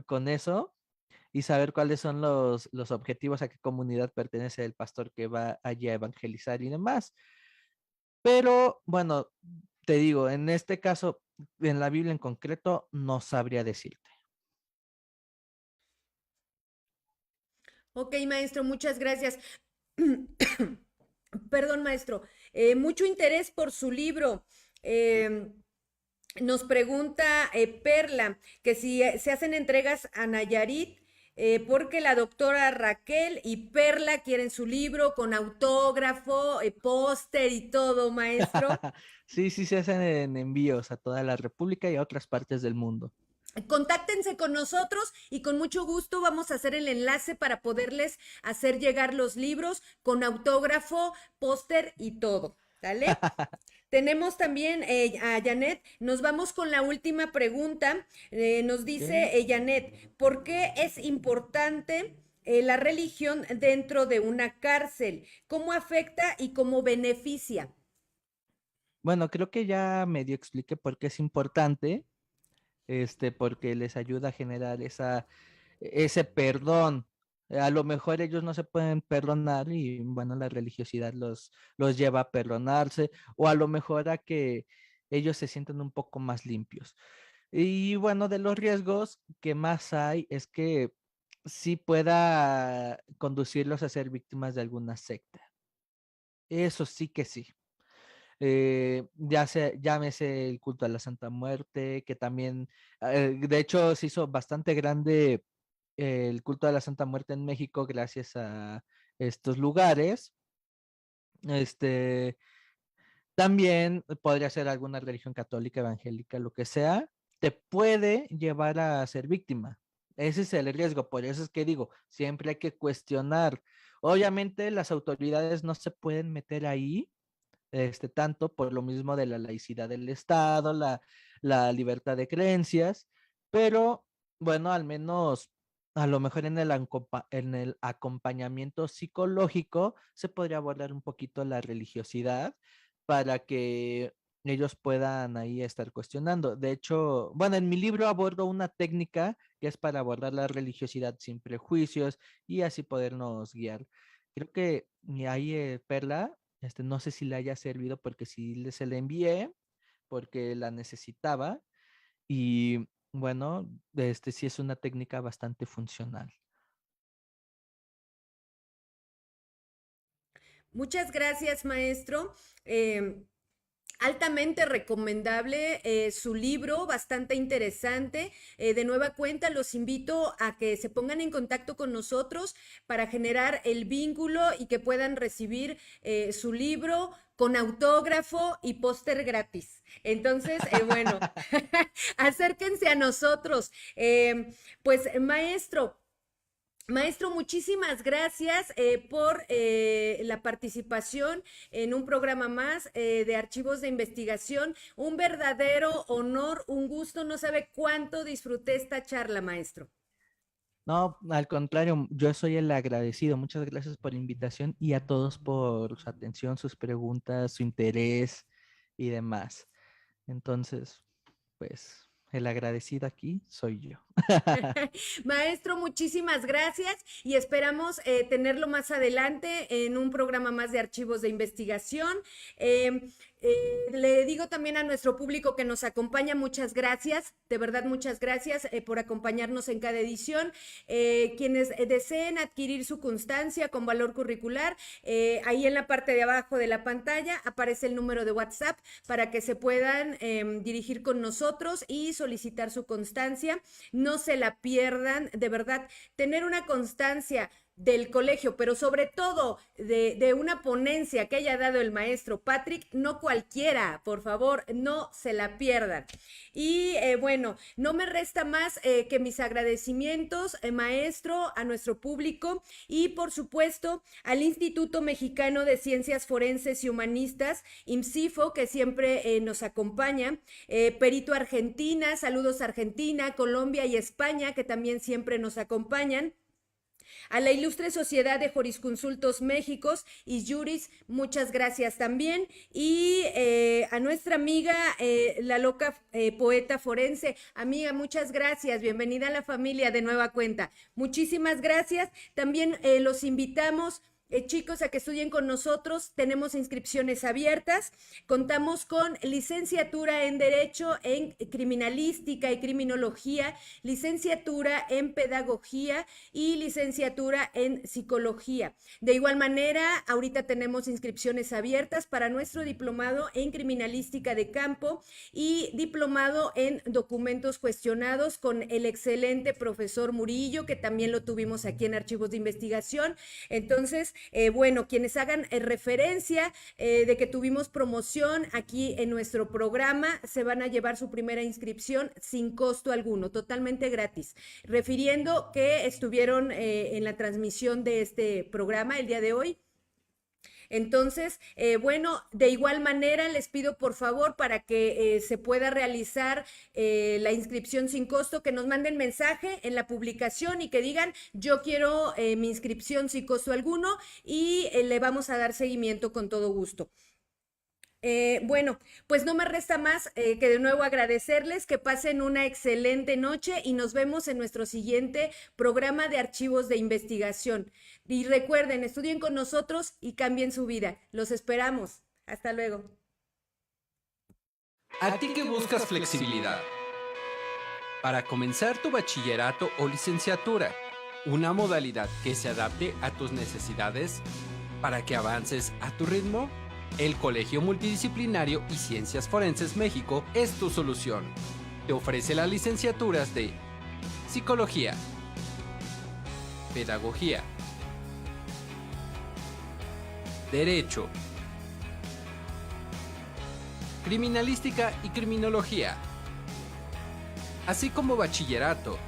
[SPEAKER 2] con eso y saber cuáles son los objetivos, a qué comunidad pertenece el pastor que va allí a evangelizar y demás. Pero bueno, te digo, en este caso, en la Biblia en concreto, no sabría decirte.
[SPEAKER 1] Ok, maestro, muchas gracias. Perdón, maestro. Mucho interés por su libro. Eh, Nos pregunta Perla que si se hacen entregas a Nayarit, porque la doctora Raquel y Perla quieren su libro con autógrafo, póster y todo, maestro.
[SPEAKER 2] Sí, sí se hacen en envíos a toda la República y a otras partes del mundo.
[SPEAKER 1] Contáctense con nosotros y con mucho gusto vamos a hacer el enlace para poderles hacer llegar los libros con autógrafo, póster y todo. ¿Sale? Tenemos también a Janet. Nos vamos con la última pregunta. Nos
[SPEAKER 2] Ok.
[SPEAKER 1] dice Janet, ¿por qué es importante la religión dentro de una cárcel? ¿Cómo afecta y cómo beneficia?
[SPEAKER 2] Bueno, creo que ya medio expliqué por qué es importante, porque les ayuda a generar ese perdón. A lo mejor ellos no se pueden perdonar y bueno, la religiosidad los lleva a perdonarse o a lo mejor a que ellos se sientan un poco más limpios. Y bueno, de los riesgos que más hay es que sí pueda conducirlos a ser víctimas de alguna secta. Eso sí que sí. Ya sea, llámese el culto a la Santa Muerte, que también, de hecho, se hizo bastante grande el culto a la Santa Muerte en México gracias a estos lugares. Este, también podría ser alguna religión católica, evangélica, lo que sea, te puede llevar a ser víctima. Ese es el riesgo, por eso es que digo, siempre hay que cuestionar. Obviamente las autoridades no se pueden meter ahí, tanto por lo mismo de la laicidad del Estado, la libertad de creencias, pero bueno, al menos a lo mejor en el acompañamiento psicológico se podría abordar un poquito la religiosidad para que ellos puedan ahí estar cuestionando. De hecho, bueno, en mi libro abordo una técnica que es para abordar la religiosidad sin prejuicios y así podernos guiar. Creo que y ahí, Perla, no sé si le haya servido porque se le envié, porque la necesitaba y bueno, sí es una técnica bastante funcional.
[SPEAKER 1] Muchas gracias, maestro. Altamente recomendable su libro, bastante interesante. De nueva cuenta, los invito a que se pongan en contacto con nosotros para generar el vínculo y que puedan recibir su libro con autógrafo y póster gratis. Entonces, bueno, acérquense a nosotros. Pues, maestro. Maestro, muchísimas gracias por la participación en un programa más de archivos de investigación. Un verdadero honor, un gusto. No sabe cuánto disfruté esta charla, maestro.
[SPEAKER 2] No, al contrario, yo soy el agradecido. Muchas gracias por la invitación y a todos por su atención, sus preguntas, su interés y demás. Entonces, pues, el agradecido aquí soy yo.
[SPEAKER 1] Maestro, muchísimas gracias y esperamos tenerlo más adelante en un programa más de archivos de investigación. Eh, Le digo también a nuestro público que nos acompaña, muchas gracias, de verdad muchas gracias por acompañarnos en cada edición. Quienes deseen adquirir su constancia con valor curricular, ahí en la parte de abajo de la pantalla aparece el número de WhatsApp para que se puedan dirigir con nosotros y solicitar su constancia. No se la pierdan, de verdad, tener una constancia del colegio, pero sobre todo de una ponencia que haya dado el maestro Patrick, no cualquiera, por favor, no se la pierdan. Y bueno, no me resta más que mis agradecimientos, maestro, a nuestro público y por supuesto al Instituto Mexicano de Ciencias Forenses y Humanistas, IMCIFO, que siempre nos acompaña, Perito Argentina, saludos Argentina, Colombia y España, que también siempre nos acompañan. A la Ilustre Sociedad de Jurisconsultos Méxicos y Juris, muchas gracias también. Y a nuestra amiga, la loca poeta forense, amiga, muchas gracias. Bienvenida a la familia de nueva cuenta. Muchísimas gracias. También los invitamos. Chicos, a que estudien con nosotros, tenemos inscripciones abiertas, contamos con licenciatura en Derecho, en Criminalística y Criminología, licenciatura en Pedagogía y licenciatura en Psicología. De igual manera, ahorita tenemos inscripciones abiertas para nuestro diplomado en Criminalística de Campo y diplomado en Documentos Cuestionados con el excelente profesor Murillo, que también lo tuvimos aquí en Archivos de Investigación. Entonces, bueno, quienes hagan referencia de que tuvimos promoción aquí en nuestro programa, se van a llevar su primera inscripción sin costo alguno, totalmente gratis, refiriendo que estuvieron en la transmisión de este programa el día de hoy. Entonces, bueno, de igual manera les pido por favor para que se pueda realizar la inscripción sin costo, que nos manden mensaje en la publicación y que digan yo quiero mi inscripción sin costo alguno y le vamos a dar seguimiento con todo gusto. Bueno, pues no me resta más que de nuevo agradecerles, que pasen una excelente noche y nos vemos en nuestro siguiente programa de archivos de investigación. Y recuerden, estudien con nosotros y cambien su vida. Los esperamos. Hasta luego.
[SPEAKER 3] A ti que buscas flexibilidad para comenzar tu bachillerato o licenciatura, una modalidad que se adapte a tus necesidades para que avances a tu ritmo. El Colegio Multidisciplinario y Ciencias Forenses México es tu solución. Te ofrece las licenciaturas de Psicología, Pedagogía, Derecho, Criminalística y Criminología, así como Bachillerato.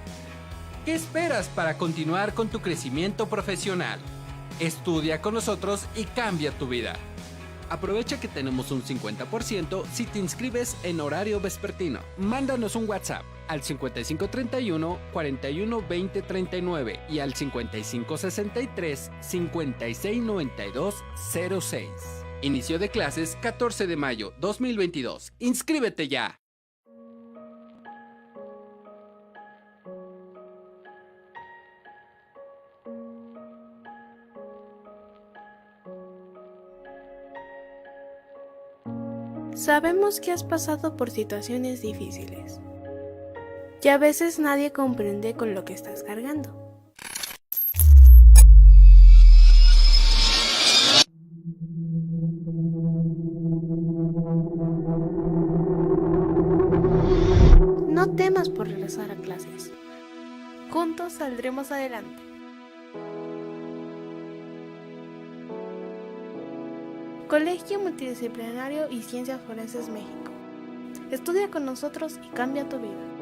[SPEAKER 3] ¿Qué esperas para continuar con tu crecimiento profesional? Estudia con nosotros y cambia tu vida. Aprovecha que tenemos un 50% si te inscribes en horario vespertino. Mándanos un WhatsApp al 5531 41 20 39 y al 5563 56 92 06. Inicio de clases 14 de mayo 2022. ¡Inscríbete ya!
[SPEAKER 4] Sabemos que has pasado por situaciones difíciles y a veces nadie comprende con lo que estás cargando. No temas por regresar a clases. Juntos saldremos adelante. Colegio Multidisciplinario y Ciencias Forenses México. Estudia con nosotros y cambia tu vida.